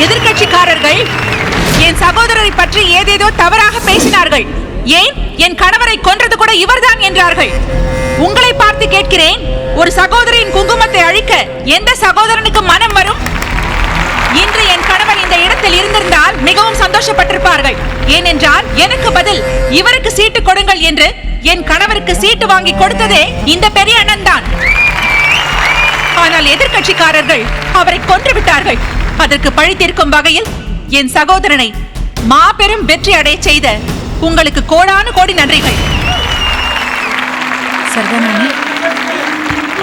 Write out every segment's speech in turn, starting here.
எதிர்க்கட்சிக்காரர்கள் என் சகோதரரை பற்றி ஏதேதோ தவறாக பேசினார்கள். ஏன் என் கணவரை கொன்றது கூட இவர்தான் என்றார்கள். உங்களை பார்த்து கேட்கிறேன், ஒரு சகோதரின் குங்குமத்தை அழிக்க எந்த சகோதரனுக்கு மனம் வரும்? இன்று என் கணவர் இந்த இடத்தில் இருந்திருந்தால் மிகவும் சந்தோஷப்பட்டிருப்பார்கள். ஏனென்றால் எனக்கு பதில் இவருக்கு சீட்டு கொடுங்கள் என்று என் கணவருக்கு சீட்டு வாங்கி கொடுத்ததே இந்த பெரிய அண்ணன் தான். ஆனால் எதிர்க்கட்சிக்காரர்கள் அவரை கொன்று விட்டார்கள். அதற்கு பழி தீர்க்கும் வகையில் என் சகோதரனை மாபெரும் வெற்றி அடைய செய்த உங்களுக்கு கோடானு கோடி நன்றிகள்.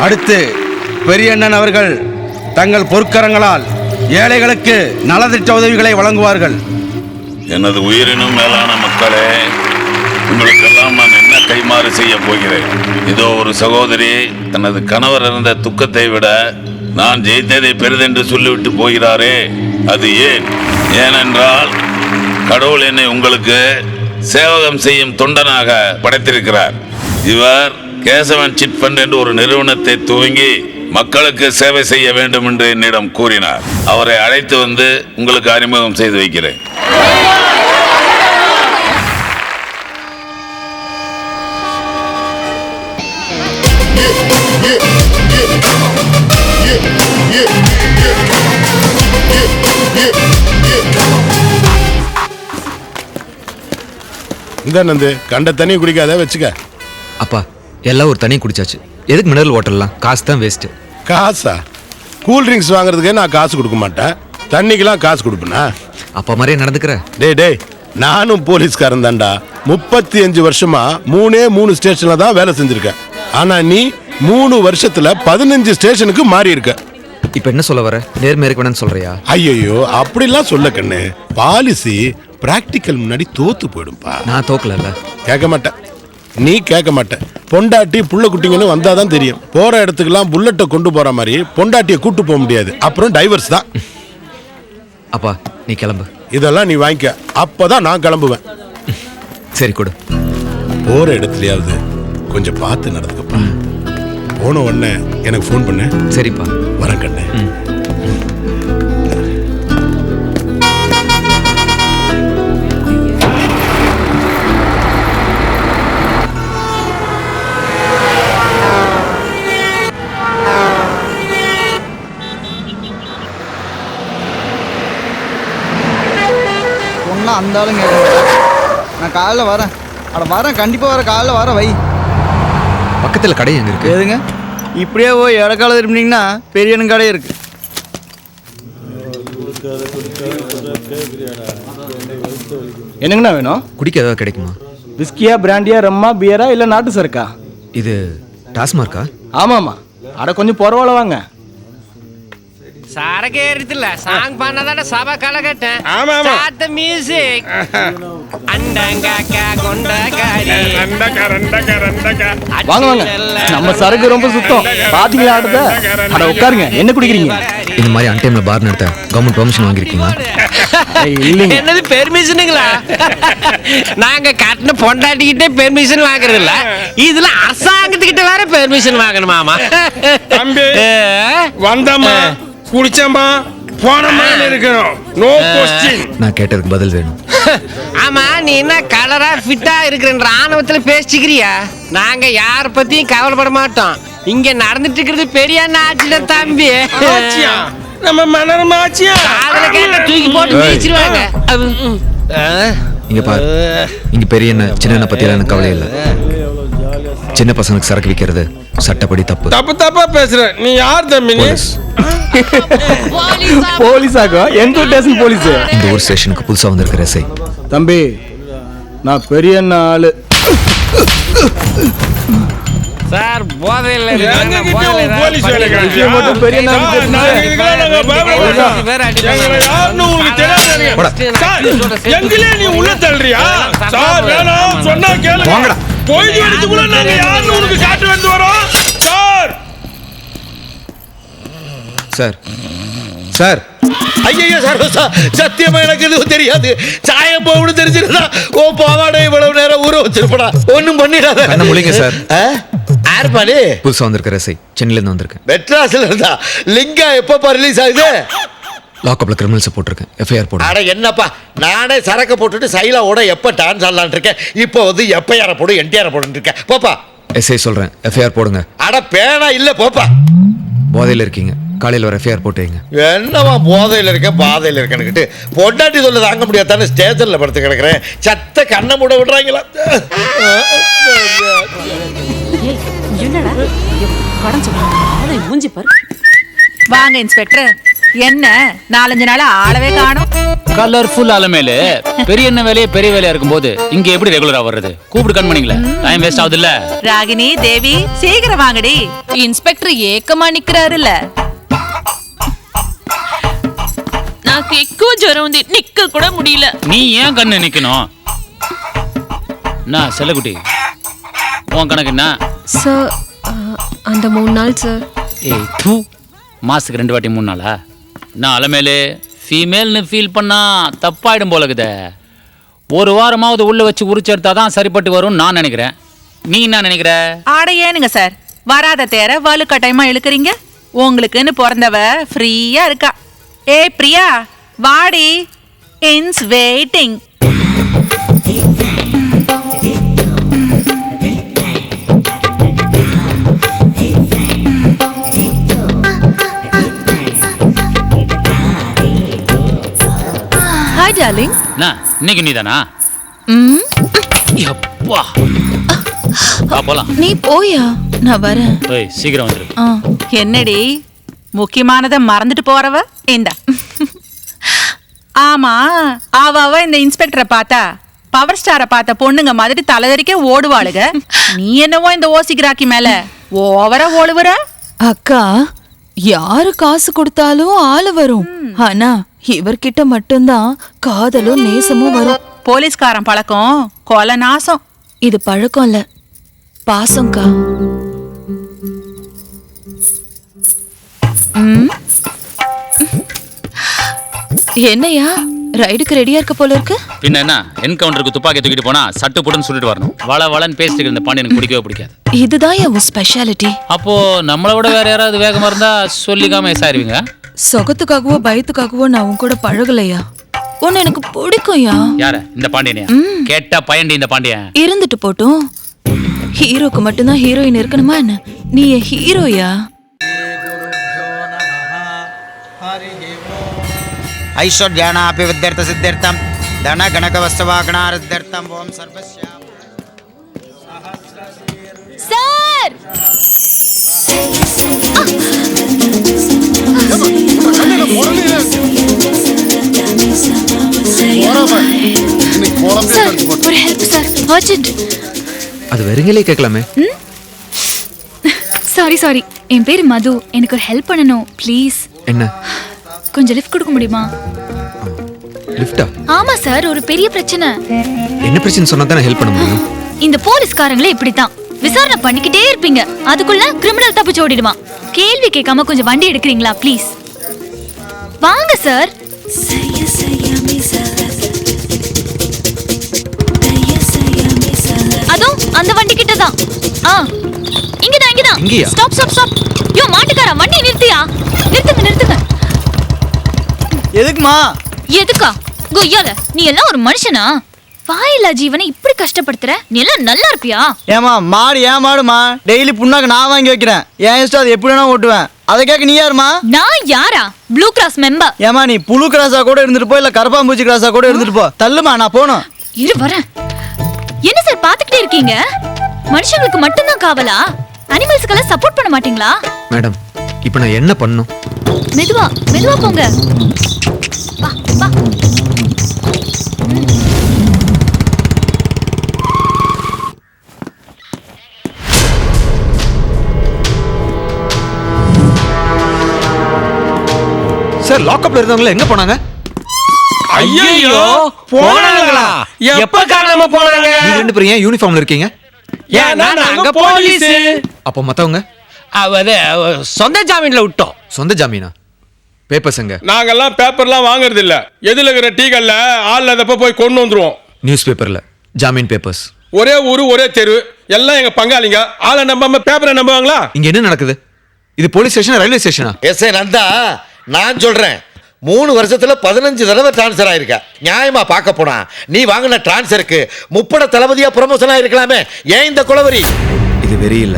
அடுத்து பெரியண்ணன் அவர்கள் தங்கள் பொற்கரங்களால் ஏழைகளுக்கு நலத்திட்ட உதவிகளை வழங்குவார்கள். எனது உயிரினும் மேலான மக்களே, உங்களுக்கெல்லாம் நான் என்ன கைமாறு செய்ய போகிறேன்? இதோ ஒரு சகோதரி தனது கணவர் இருந்த துக்கத்தை விட நான் ஜெயித்ததை பெரிதென்று சொல்லிவிட்டு போகிறாரே, அது ஏன்? ஏனென்றால் கடவுள் என்னை உங்களுக்கு சேவகம் செய்யும் தொண்டனாக படைத்திருக்கிறார். இவர் கேசவன் சிட் ஃபண்ட் என்று ஒரு நிறுவனத்தை துவங்கி மக்களுக்கு சேவை செய்ய வேண்டும் என்று என்னிடம் கூறினார். அவரை அழைத்து வந்து உங்களுக்கு அறிமுகம் செய்து வைக்கிறேன். இந்த நந்து கண்ட தண்ணி குடிக்காத வச்சுக்க. அப்பா எல்லாம் ஒரு தண்ணி குடிச்சாச்சு, எதுக்கு மினரல் வாட்டர்லாம்? காசு தான் வேஸ்ட்டு. காசா? கூல் ட்ரிங்க்ஸ் வாங்குறதுக்கே நான் காசு கொடுக்க மாட்டேன், தண்ணிக்கெல்லாம் காசு கொடுப்பேனா? அப்பா மாதிரியே நடந்துக்கிற. டேய் நானும் போலீஸ்காரன் தான்டா. 35 வருஷமா 3 ஸ்டேஷன்ல தான் வேலை செஞ்சிருக்கேன். ஆனா நீ 3 வருஷத்துல 15 ஸ்டேஷனுக்கு மாறி இருக்க. இப்ப என்ன சொல்ல வர? நேர்மை இருக்க வேணும்னு சொல்றியா? ஐயோ அப்படிலாம் சொல்ல கண்ணு. பாலிசி பிராக்டிக்கல் முன்னாடி தோத்து போயிடும்பா. நான் தோக்கல. கேட்க மாட்டேன், நீ கேட்க மாட்டேன். பொண்டாட்டி புள்ள குட்டிங்கன்னு வந்தாதான் தெரியும். போற இடத்துக்குலாம் புல்லட்டை கொண்டு போற மாதிரி பொண்டாட்டியை கூட்டு போக முடியாது, அப்புறம் டைவர்ஸ் தான். அப்பா நீ கிளம்பு. இதெல்லாம் நீ வாங்கிக்க, அப்பதான் நான் கிளம்புவேன். சரி கொடு. போற இடத்துலயாவது கொஞ்சம் பார்த்து நடந்துக்கப்பா. போன உடனே எனக்கு ஃபோன் பண்ணு. சரிப்பா, வரேன் கண்ணு. அந்த ஆளுங்க நான் காலைல வரேன். வரேன், கண்டிப்பாக வரேன், காலைல வரேன். வை. பக்கத்தில் கடை எங்கே இருக்கு? எதுங்க இப்படியே போய் இடக்கால திரும்பினீங்கன்னா பெரியனும் கடை இருக்கு. என்னங்கண்ணா வேணும்? குடிக்க ஏதாவது கிடைக்குமா? விஸ்கியா, பிராண்டியா, ரம்மா, பியரா இல்லை நாட்டு சரக்கா? இது டாஸ்மார்க்கா? ஆமாம்மா. அட கொஞ்சம் பரவாயில்ல வாங்க. சரக்கு ஏறித்துல சாங் பண்ணதாட சபை கலகட்டேன். Start the music. அண்டங்கக்கா கொண்டகாரி ரண்டகா. வாங்க வாங்க, நம்ம சரக்கு ரொம்ப சுத்தம். பாத்தீங்களா ஆடுத? அட உட்காருங்க. என்ன குடிக்கிறீங்க? இந்த மாதிரி அன்டைம்ல பார் நடத்த கவர்மெண்ட் பெர்மிஷன் வாங்கிருக்கீங்களா? என்னது பெர்மிஷனுங்களா? நாங்க கட்டின பொண்டாட்டிக்கிட்டே பெர்மிஷன் வாங்குறது இல்ல, இதுல அரசாங்கத்துக்கிட்ட வேற பெர்மிஷன் வாங்கணுமாமா? வந்தம்மா குடிச்சம்மா போனமா இருக்கணும். No question. நான் கேட்டதுக்கு பதில் வேணும். ஆமா, நீ என்ன கலரா ஃபிட்டா இருக்கிறன்ற ஆணவத்துல பேசிக்கிறியா? நாங்க யார பத்தியும் கவலைப்பட மாட்டோம். இங்க நடந்துட்டு இருக்கிறது பெரிய ஆட்சியில தம்பி. ஆச்சியா நம்ம மனரமா ஆச்சியா அதுல கேட்ட தூக்கி போட்டு வீச்சிடுவாங்க. இங்க பாரு, இங்க பெரிய சின்ன பத்தி எனக்கு கவலை இல்லை. சின்ன பசங்களுக்கு சரக்கு விற்கிறது சட்டப்படி தப்பு. தப்பா பேசுற. நீ யார் தம்பி? போலீஸாக்கோ? எந்த ஸ்டேஷன் போலீஸ்? இந்த ஊர் ஸ்டேஷனுக்கு புதுசா வந்திருக்கிற எஸ்ஐ. தம்பி நான் பெரிய ஆளு சார். போதையில போலீஸ் மட்டும் பெரிய எங்களே நீ உள்ள தள்ளுறியா? சார் வேணாம் சொன்னா கேளுங்க. போய் எடுத்துக்குள்ள நாங்க யாருன்னு உனக்கு காட்டு வந்து வரோம். சார் சார் சார் ஐயோ சார், சத்தியமா எனக்கு எதுவும் தெரியாது. சாயம் போகணும் தெரிஞ்சிருந்தா ஓ பாவாடை இவ்வளவு நேரம் ஊற வச்சிருப்படா. ஒன்னும் பண்ணிடாத. கண்ண முழிங்க சார். யாருப்பாடி? புதுசா வந்திருக்கிற எஸ்ஐ, சென்னையில இருந்து வந்திருக்கேன். மெட்ராஸ்ல இருந்தா? லிங்கா எப்பப்பா ரிலீஸ் ஆகுது? லாக்அப்ல கிரிமினல்ஸை போட்டிருக்கேன். எஃப்ஐஆர் போடு. அட என்னப்பா, நானே சரக்கு போட்டுட்டு சைலாவோட எப்போ டான்ஸ் ஆடலான் இருக்கேன். இப்போ வந்து எப்பயார போடு என்டிஆர் போடுன்னு இருக்கேன். போப்பா. எஸ்ஐ சொல்றேன், எஃப்ஐஆர் போடுங்க. அட பேனா இல்ல, போப்பா. போதையில் இருக்கீங்க, காலையில் ஒரு எஃப்ஐஆர் போட்டுங்க. என்னவா போதையில் இருக்கேன் பாதையில் இருக்கேன்னுக்கிட்டு பொண்டாட்டி சொல்ல தாங்க முடியாது தானே ஸ்டேஷனில் படுத்து கிடக்குறேன். சத்த கண்ணை மூட விடுறாங்களா? வாங்க இன்ஸ்பெக்டர். என்ன 4-5 நாளா ஆளவே காணோம். கலர்ஃபுல் அலமேலு பெரிய என்ன வேலையே பெரிய வேலையா இருக்கும்போது இங்க எப்படி ரெகுலரா வர்றது? கூப்பிடு கண் பண்ணீங்களே, டைம் வேஸ்ட் ஆகுது இல்ல? ராகினி, தேவி, சீக்கிரம் வாங்கடி. இன்ஸ்பெக்டர் ஏக்கமா நிக்கிறாருல்ல. నాకు ఎక్కువ జ్వరం ఉంది, నిక్క కూడా முடியல. நீ ஏன் கண்ணு நிக்கணும்? நான் செல்லகுட்டி, உன் கணக்கு என்ன? சார் அந்த 3 நாள் சார். ஏய் தூ, மாசத்துக்கு 2 வாட்டி 3 நாளா? நான் அலமேலு ஃபீமேல்னு ஃபீல் பண்ணா தப்பாயிடும் போலக்குதே. ஒரு வாரமாவது உள்ள வச்சு உரிச்சு எடுத்தாதான் சரிப்பட்டு வரும்னு நான் நினைக்கிறேன். நீ என்ன நினைக்கிற? ஆட ஏனுங்க சார், வராத தேர வலுக்கட்டாயமா இழுக்கிறீங்க. உங்களுக்குன்னு பிறந்தவ ஃப்ரீயா இருக்கா. ஏ பிரியா, வாடி, இன்ஸ் வெயிட்டிங். Hi darling. நான் இன்னைக்கு நீதானா? எப்பா போலாம். நீ போயா, நான் வரேன். ஏய் சீக்கிரம் வந்துரு. என்னடி முக்கியமானதை மறந்துட்டு போறவ? இந்த ஆமா, அவ இந்த இன்ஸ்பெக்டரை பார்த்தா பவர் ஸ்டாரை பார்த்த பொண்ணுங்க மாதிரி தலைதறிக்க ஓடுவாளுக. நீ என்னவோ இந்த ஓசிக்ராக்கி மேல ஓவரா ஓடுவற. அக்கா, யாரு காசு கொடுத்தாலும் ஆளு வரும். ஆனா இவர்கிட்ட மட்டும்தான் காதலும் நேசமும் வரும். போலீஸ்காரன் பழக்கம் கொலை நாசம். இது பழக்கம் இல்ல, பாசம்க்கா. என்னையா ரைடுக்கு ரெடியா இருக்க போல இருக்கு? பின்ன என்ன, என்கவுண்டருக்கு துப்பாக்கி தூக்கிட்டு போனா சட்டு புட்டுன்னு சொல்லிட்டு வரணும். வளன்னு பேசிட்டு இருந்த பாண்டி எனக்கு பிடிக்கவே பிடிக்காது. இதுதான் உன் ஸ்பெஷாலிட்டி. அப்போ நம்மளை விட வேற யாராவது வேகமா இருந்தா சொல்லிக்காம எசாயிருவீங்க. சொகத்துக்காகவோ பயத்துக்காகவோ நான் உன் கூட பழகலையா. உன்னை எனக்கு பிடிக்கும்யா. யார? இந்த பாண்டியனையா? கேட்டா பயண்டி இந்த பாண்டியன். இருந்துட்டு போட்டும், ஹீரோக்கு மட்டும்தான் ஹீரோயின் இருக்கணுமா என்ன? நீ என் ஹீரோயா. ஐஸ்வர்யானாபி வித்யர்த்த சித்தியர்த்தம் தன கணக வஸ்தவாகணாரத்யர்த்தம் ஓம் சர்வஸ்யா. சார், ஒரு ஹெல்ப் சார், அர்ஜென்ட். அது வெறுங்களே கேட்கலாமே. சாரி, என் பேரு மது. எனக்கு ஒரு ஹெல்ப் பண்ணணும் ப்ளீஸ். என்ன? கொஞ்சம் லிஃப்ட் கொடுக்க முடியுமா? லிஃப்டா? ஆமா சார், ஒரு பெரிய பிரச்சனை. என்ன பிரச்சனை சொன்னா தான் ஹெல்ப் பண்ண முடியும். இந்த போலீஸ்காரங்களே இப்படித்தான், விசாரணை பண்ணிக்கிட்டே இருப்பீங்க, அதுக்குள்ள கிரிமினல் தப்பிச்சு ஓடிடுவான். கேள்வி கேட்காம கொஞ்சம் வண்டி எடுக்கிறீங்களா ப்ளீஸ்? வாங்க சார். அதோ அந்த வண்டி கிட்ட தான். இங்கதான். இங்கயா? ஸ்டாப். யோ மாட்டுக்காரா, வண்டி நிறுத்தியா? நிறுத்துங்க. எதுக்கா கொய்யால, நீ எல்லாம் ஒரு மனுஷனா? வாயில்லா ஜீவனை இப்படி கஷ்டப்படுத்துற? நீ எல்லாம் நல்லா இருப்பியா? ஏமா மாடு ஏன் மாடுமா? டெய்லி புண்ணாக்கு நான் வாங்கி வைக்கிறேன். ஏன் இஷ்டம், அது எப்படி வேணா ஓட்டுவேன். அதை கேட்க நீ யாருமா? நான் யாரா? Blue cross member. ஏமா நீ புழு கிராஸா கூட இருந்துட்டு போ, இல்ல கரப்பாம்பூச்சி கிராஸா கூட இருந்துட்டு போ. தள்ளுமா, நான் போகணும். இரு வரேன். என்ன சார் பாத்துக்கிட்டே இருக்கீங்க? மனுஷங்களுக்கு மட்டும்தான் காவலா? அனிமல்ஸ்க்கெல்லாம் சப்போர்ட் பண்ண மாட்டீங்களா? மேடம், இப்போ நான் என்ன பண்ணணும்? மெதுவா போங்க. வா. சார், லாக்அப்ல இருந்தவங்க எங்க போனாங்க? ஐயோ, போனாங்களா? எப்ப காணாம போனாங்க? நீங்க 2 பேரும் ஏன் யூனிஃபார்ம்ல இருக்கீங்க? ஏன்னா நாங்க போலீஸ். அப்ப மத்தவங்க? சொந்த ஜாமீன்ல விட்டோம். சொந்த ஜாமீனா? பேப்பர்ஸ் எங்க? நாங்கெல்லாம் பேப்பர்லாம் வாங்குறது இல்ல. எதுல இருக்கிற டீகள்ல ஆள் அதப்ப போய் கொண்டு வந்துருவோம். நியூஸ் பேப்பர்ல ஜாமீன் பேப்பர்ஸ். ஒரே ஊரு ஒரே தெரு, எல்லாம் எங்க பங்காளிங்க. ஆளை நம்பாம பேப்பரை நம்புவாங்களா? இங்க என்ன நடக்குது? இது போலீஸ் ஸ்டேஷன், ரயில்வே ஸ்டேஷனா? எஸ் நந்தா, நான் சொல்றேன், 3 வருஷத்துல 15 தடவை டிரான்ஸ்ஃபர் ஆயிருக்க. நியாயமா பார்க்க போனா நீ வாங்கின டிரான்ஸ்ஃபருக்கு முப்பட தளபதியா ப்ரமோஷன் ஆயிருக்கலாமே. ஏன் இந்த குளவரி? இது வெறி இல்ல,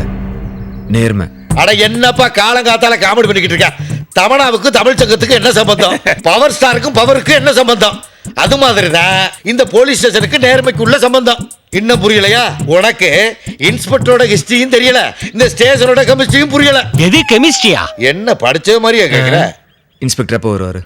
நேர்மை. அட என்னப்பா காலங்காத்தால காமெடி பண்ணிக்கிட்டு இருக்க? தமனாவுக்கும் தமிழ் சங்கத்துக்கு என்ன சம்பந்தம்? பவர் ஸ்டாருக்கும் பவருக்கும் என்ன சம்பந்தம்? அது மாதிரிதான் இந்த போலீஸ் ஸ்டேஷனுக்கு நேர்மைக்கு உள்ள சம்பந்தம். இன்னும் புரியலையா உனக்கு? இன்ஸ்பெக்டரோட ஹிஸ்டரியும் தெரியல, இந்த ஸ்டேஷனோட கெமிஸ்ட்ரியும் புரியல. எது கெமிஸ்ட்ரியா? என்ன படிச்ச மாதிரியா கேக்குற? இன்ஸ்பெக்டர் எப்போ வருவாரு?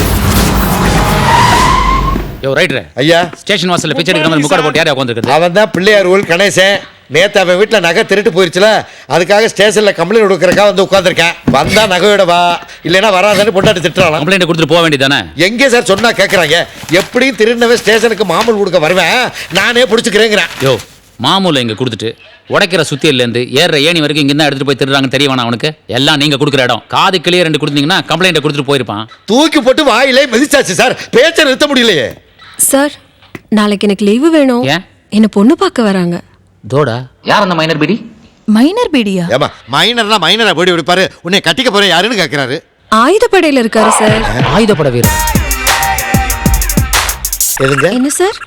யோ ரைட்ரு ஐயா, ஸ்டேஷன் வாசல்ல பிச்சை எடுக்கிற மாதிரி முக்காடு போட்டு யாரையா உட்காந்துருக்குது? அவன் தான் பிள்ளையார் ஊர் கணேசன். நேத்து அவன் வீட்டுல நகை திருட்டு போயிருச்சுல, அதுக்காக ஸ்டேஷன்ல கம்ப்ளைண்ட் கொடுக்கறக்கா வந்து உட்காந்துருக்கேன். வந்தா நகையோட வா, இல்லைன்னா வராதுன்னு பொண்டாட்டி திட்டுறான். கம்ப்ளைண்ட் கொடுத்துட்டு போக வேண்டியதானே? எங்கே சார் சொன்னா கேட்கறாங்க? எப்படியும் திருநவே ஸ்டேஷனுக்கு மாமூல் கொடுக்க வருவேன், நானே பிடிச்சிக்கிறேங்கிறேன். யோ மாமூலை இங்க கொடுத்துட்டு உடைக்கிற சுத்தியிலேருந்து ஏற ஏணி வரைக்கும் இங்க தான் எடுத்துட்டு போய் திருடுறாங்கன்னு தெரியவானா அவனுக்கு? எல்லாம் நீங்க கொடுக்குற இடம். காது கிளியர் 2 கொடுத்தீங்கன்னா கம்ப்ளைண்ட் கொடுத்துட்டு போயிருப்பான். தூக்கி போட்டு வாயிலே மிதிச்சாச்சு சார், பேச்ச நிறுத்த முடியலையே. சார், நாளைக்கு எனக்கு லீவு வேணும். ஏன்? என்ன பொண்ணு பார்க்க வராங்க. தோடா யார் அந்த மைனர் பிடி? மைனர் பீடியா? ஏமா மைனர்னா மைனரா போடி விடுப்பாரு? உன்னை கட்டிக்க போற யாருன்னு கேட்கிறாரு. ஆயுதப்படையில இருக்காரு சார். ஆயுதப்பட வீரர். எதுங்க? என்ன சார்?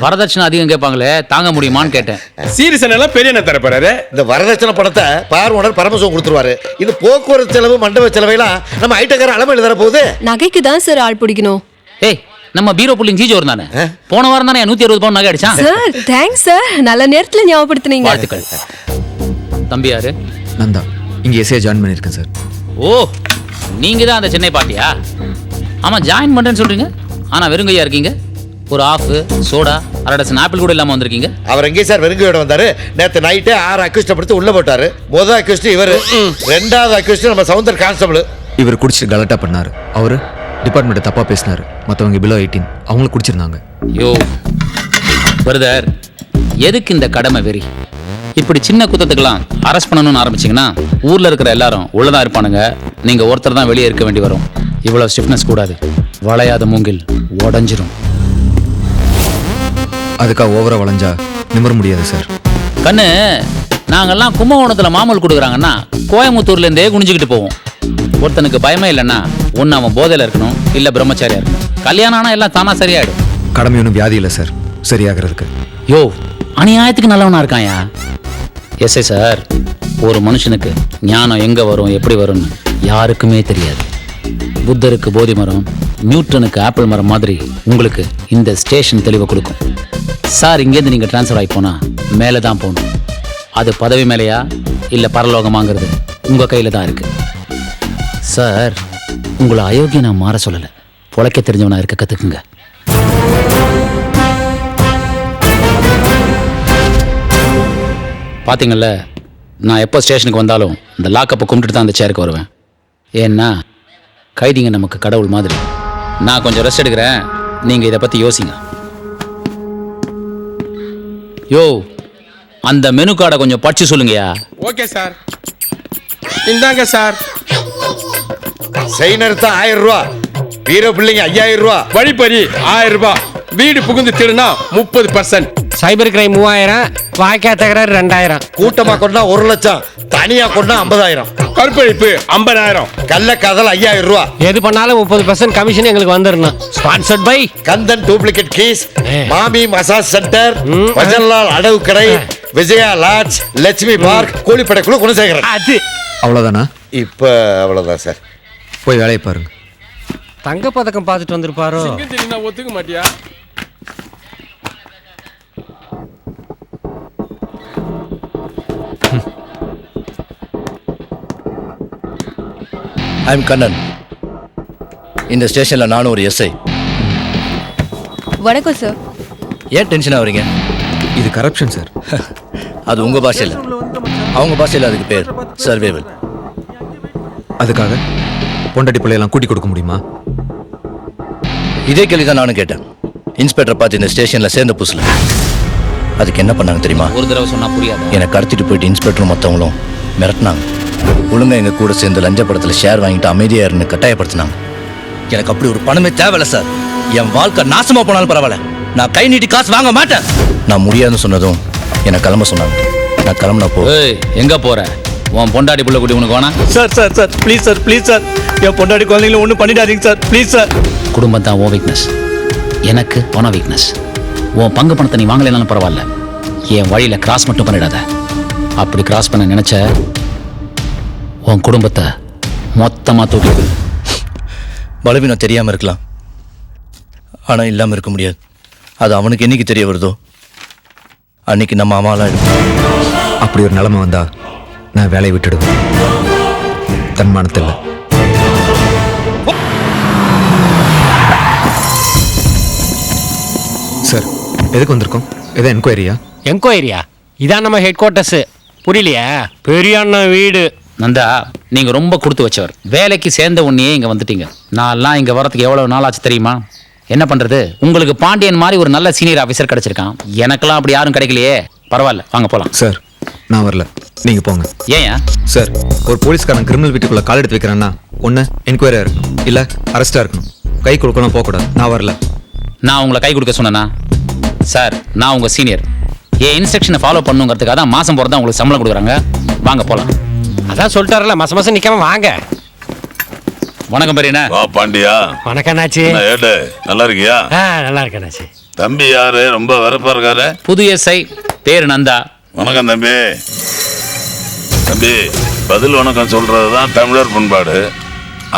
வரதட்சணை அதிகம் கேட்பாங்களே, தாங்க முடியுமான்னு கேட்டேன். சீரியஸ் எல்லாம் பெரிய என்ன தரப்பறாரு? இந்த வரதட்சணை பணத்தை பார்வனர் பரமசிவம் கொடுத்துருவாரு. இது போக்குவரத்து செலவு மண்டப செலவையெல்லாம் நம்ம ஐட்டக்கார அளமையில் தர போகுது. நகைக்கு தான் சார் ஆள் பிடிக்கணும். ஏய் நம்ம பீரோ புள்ளிங் ஜீஜோ இருந்தானே, போன வாரம் தானே 160 பவுன் நகை அடிச்சான். சார் தேங்க்ஸ் சார், நல்ல நேரத்துல ஞாபகப்படுத்துனீங்க. வாழ்த்துக்கள். தம்பி யாரு? நந்தா, இங்க எஸ்ஏ ஜாயின் பண்ணியிருக்கேன் சார். ஓ நீங்க தான் அந்த சென்னை பார்ட்டியா? ஆமா ஜாயின் பண்றேன்னு சொல்றீங்க, ஆனா வெறுங்கையா இருக்கீங்க. ஒரு ஆஃப் சோடா 1/2 டசன் ஆப்பிள் கூட இல்லாம வந்திருக்கீங்க. அவர் எங்கே சார் வெறுங்கையோட வந்தாரு? நேற்று நைட்டே 6 அக்யூஸ்ட் படுத்து உள்ள போட்டாரு. முதல் அக்யூஸ்ட் இவர், 2வது அக்யூஸ்ட் நம்ம சவுந்தர் கான்ஸ்டபிள். இவர் குடிச்சிட்டு கலட்டா பண்ணாரு. அவரு டிபார்ட்மெண்ட் தப்பா பேசினாரு. மற்றவங்க பிலோ 18 அவங்களும் குடிச்சிருந்தாங்க. யோ பிரதர், எதுக்கு இந்த கடமை வெறி? இப்படி சின்ன குத்தத்துக்கெல்லாம் அரெஸ்ட் பண்ணணும்னு ஆரம்பிச்சிங்கன்னா ஊர்ல இருக்கிற எல்லாரும் உள்ளதான் இருப்பானுங்க. நீங்க ஒருத்தர் தான் வெளியே இருக்க வேண்டி வரும். இவ்வளவு ஸ்டிஃப்னஸ் கூடாது. வளையாத மூங்கில் உடஞ்சிரும். அதுக்காக ஓவரா வளைஞ்சா நிமிர முடியாது சார். கண்ணு, நாங்கெல்லாம் கும்பகோணத்தில் மாமூல் கொடுக்குறாங்கன்னா கோயம்புத்தூர்லேருந்தே குனிஞ்சுக்கிட்டு போவோம். ஒருத்தனுக்கு பயமே இல்லைன்னா ஒன்று அவன் போதையில் இருக்கணும், இல்லை பிரம்மச்சாரியா இருக்கணும். கல்யாணம் ஆனால் எல்லாம் தானா சரியாயிடும். கடமை ஒன்றும் வியாதி இல்லை சார் சரியாகிறதுக்கு. யோ அநியாயத்துக்கு நல்லவனா இருக்காயா? எஸ்ஐ சார், ஒரு மனுஷனுக்கு ஞானம் எங்கே வரும் எப்படி வரும்னு யாருக்குமே தெரியாது. புத்தருக்கு போதி மரம், நியூட்டனுக்கு ஆப்பிள் மரம் மாதிரி உங்களுக்கு இந்த ஸ்டேஷன் தெளிவை கொடுக்கும். சார் இங்கேருந்து நீங்கள் ட்ரான்ஸ்ஃபர் ஆகி போனால் மேலே தான் போகணும். அது பதவி மேலையா இல்லை பரலோகமாங்கிறது உங்கள் கையில் தான் இருக்குது. சார் உங்களை அயோக்கிய நான் மாற சொல்லலை, பொழைக்க தெரிஞ்சவனா இருக்க கற்றுக்குங்க. பார்த்தீங்கள்ல, நான் எப்போ ஸ்டேஷனுக்கு வந்தாலும் இந்த லாக்கப்பை கும்பிட்டுட்டு தான் அந்த சேருக்கு வருவேன். ஏன்னா கைதிங்க நமக்கு கடவுள் மாதிரி. நான் கொஞ்சம் ரெஸ்ட் எடுக்கிறேன், நீங்கள் இதை பற்றி யோசிங்க. யோ அந்த மெனு கார்டை கொஞ்சம் படிச்சு சொல்லுங்கயா. Okay sir. இந்தாங்க சார். சைனர் தான் 1000 ரூபா, வீர பிள்ளைங்க 5000 ரூபா, வழிப்பறி 1000 ரூபாய், வீடு புகுந்து திருனா 30%, சைபர் கிரைம் 3000, வாய்க்கா தகராறு 2000, கூட்டமா கொண்டா 1 லட்சம், தனியா கொண்டா 50000, கற்பழிப்பு 50000, கள்ளக்காதல் 5000 ரூபா. எது பண்ணாலும் 30% கமிஷன் எங்களுக்கு வந்துடணும். Sponsored by Kandhan duplicate keys, மாமி மசாஜ் சென்டர், வஜன்லால் அடவு கடை, விஜயா லாட்ஜ், லட்சுமி பார்க், கூலிப்படை குழு, குணசேகரன். அது அவ்வளோதானா? இப்போ அவ்வளோதான் சார். போய் வேலையை பாருங்க. தங்க பதக்கம் பார்த்துட்டு வந்திருப்பாரோ? தெரியுமா? ஒத்துக்க மாட்டியா? ஐம் கண்ணன். இந்த ஸ்டேஷனில் நானும் ஒரு எஸ்ஐ. வணக்கம் சார். ஏன் டென்ஷன் ஆகுறீங்க? இது கரப்ஷன் சார். அது உங்கள் பாஷையில், அவங்க பாஷையில் அதுக்கு பேர் சர்வேவல். அதுக்காக பொண்டாட்டி பிள்ளையெல்லாம் கூட்டி கொடுக்க முடியுமா? இதே கேள்வி தான் நானும் கேட்டேன். இன்ஸ்பெக்டரை பார்த்து இந்த ஸ்டேஷனில் சேர்ந்த புதுசில் அதுக்கு என்ன பண்ணாங்க தெரியுமா? ஒரு தடவை சொன்னா புரியாது. என்னை கடத்திட்டு போயிட்டு இன்ஸ்பெக்டரும் மற்றவங்களும் மிரட்டினாங்க. ஒழுங்கா எங்கள் கூட சேர்ந்து லஞ்ச படத்தில் ஷேர் வாங்கிட்டு அமைதியாக இருந்து கட்டாயப்படுத்தினாங்க. எனக்கு அப்படி ஒரு பணமே தேவையில்ல சார். என் வாழ்க்கை நாசமாக போனாலும் பரவாயில்ல, நான் கை நீட்டி காசு வாங்க மாட்டேன். நான் முடியாதுன்னு சொன்னதும் என்னை கிளம்ப சொன்னாங்க. நான் கிளம்புனா போ. எங்கே போற? உன் பொண்டாடி புள்ள குட்டி உனக்கு வேணா? Sir sir sir please sir, please sir, என் பொண்டாடி குழந்தைங்கள ஒன்றும் பண்ணிடாதீங்க சார், ப்ளீஸ் சார். குடும்பம் தான் உன் வீக்னஸ், எனக்கு பணம் வீக்னஸ். உன் பங்கு பணத்தை நீ வாங்கலைனாலும் பரவாயில்ல, என் வழியில கிராஸ் மட்டும் பண்ணிடாத. அப்படி கிராஸ் பண்ண நினைச்ச உன் குடும்பத்தை மொத்தமா தூக்கிடு. பலவீனம் தெரியாம இருக்கலாம், ஆனா இல்லாம இருக்க முடியாது. அது அவனுக்கு என்னைக்கு தெரிய வருதோ அன்னைக்கு நம்ம அம்மாலாம் எடுப்போம். அப்படி ஒரு நிலைமை வந்தா நான் வேலையை விட்டுடுவேன். தன்மானத்தில் சார். எதுக்கு வந்திருக்கோம்? எதோ என்கொயரியா? என்கொயரியா? இதான் நம்ம ஹெட் குவார்ட்டர்ஸ். புரியலையா? பெரிய அண்ணன் வீடு. நந்தா, நீங்க ரொம்ப கொடுத்து வச்சவர். வேலைக்கு சேர்ந்த உடனே இங்க வந்துட்டீங்க. நான்லாம் இங்க வரதுக்கு எவ்வளவு நாள் ஆச்சு தெரியுமா? என்ன பண்றது, உங்களுக்கு பாண்டியன் மாதிரி ஒரு நல்ல சீனியர் ஆஃபீஸர் கிடைச்சிருக்கான். எனக்கெல்லாம் அப்படி யாரும் கிடைக்கலையே. பரவாயில்ல, வாங்க போலாம். சார் நான் வரல, நீங்க போங்க. ஏன் சார்? ஒரு போலீஸ்காரன் கிரிமினல் வீட்டுக்குள்ள கால் எடுத்து வைக்கிறான்னா ஒன்று என்கொயரியா இருக்கணும், இல்ல அரெஸ்டா இருக்கணும். கை கொடுக்கலாம், போகக்கூடாது. நான் வரல. நான் உங்களை கை கொடுக்க சொன்னேனா? சார், நான் உங்க சீனியர். என் இன்ஸ்ட்ரக்ஷனை ஃபாலோ பண்ணுங்கிறதுக்காக தான் மாசம் போறதா உங்களுக்கு சம்பளம் கொடுக்குறாங்க. வாங்க போலாம். அதான் சொல்லிட்டாருல, மாசம் மாசம் நிக்காம வாங்க. வணக்கம் பெரியண்ணா. வா பாண்டியா. வணக்கம் அண்ணாச்சி. ஏடு நல்லா இருக்கியா? நல்லா இருக்கேன் அண்ணாச்சி. தம்பி யாரு? ரொம்ப வரப்பா இருக்காரு. புது எஸ்ஐ, பேரு நந்தா. வணக்கம் தம்பி. தம்பி, பதில் வணக்கம் சொல்றதுதான் தமிழர் பண்பாடு.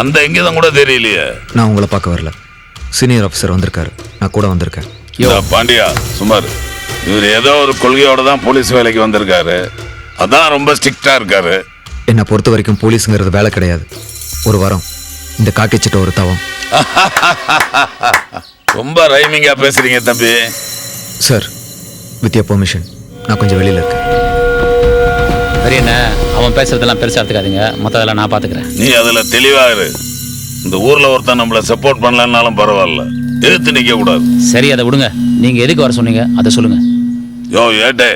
அந்த இங்கதான் கூட தெரியலையே. நான் உங்களை பார்க்க வரல, சீனியர் ஆஃபீஸர் வந்திருக்காரு, நான் கூட வந்திருக்கேன். பாண்டியா சுமார், இவர் ஏதோ ஒரு கொள்கையோட தான் போலீஸ் வேலைக்கு வந்திருக்காரு. அதான் ரொம்ப ஸ்ட்ரிக்டா இருக்காரு. என்னை பொறுத்த வரைக்கும் போலீஸுங்கிறது வேலை கிடையாது, ஒரு வாரம். இந்த காக்கி சட்டை ஒரு தவம். ரொம்ப ரைமிங்கா பேசுறீங்க தம்பி. சார், வித் யுவர் பெர்மிஷன் நான் கொஞ்சம் வெளியில இருக்கேன். பெரியண்ணா, அவன் பேசுறதெல்லாம் பெருசா எடுத்துக்காதீங்க, மற்றதெல்லாம் நான் பாத்துக்கிறேன். நீ அதுல தெளிவா இரு. இந்த ஊர்ல ஒருத்தன் நம்மள சப்போர்ட் பண்ணலன்னாலும் பரவாயில்ல, எதிர்த்து நிக்க கூடாது. சரி, அதை விடுங்க. நீங்க எதுக்கு வர சொன்னீங்க அதை சொல்லுங்க. யோ ஏட்டே,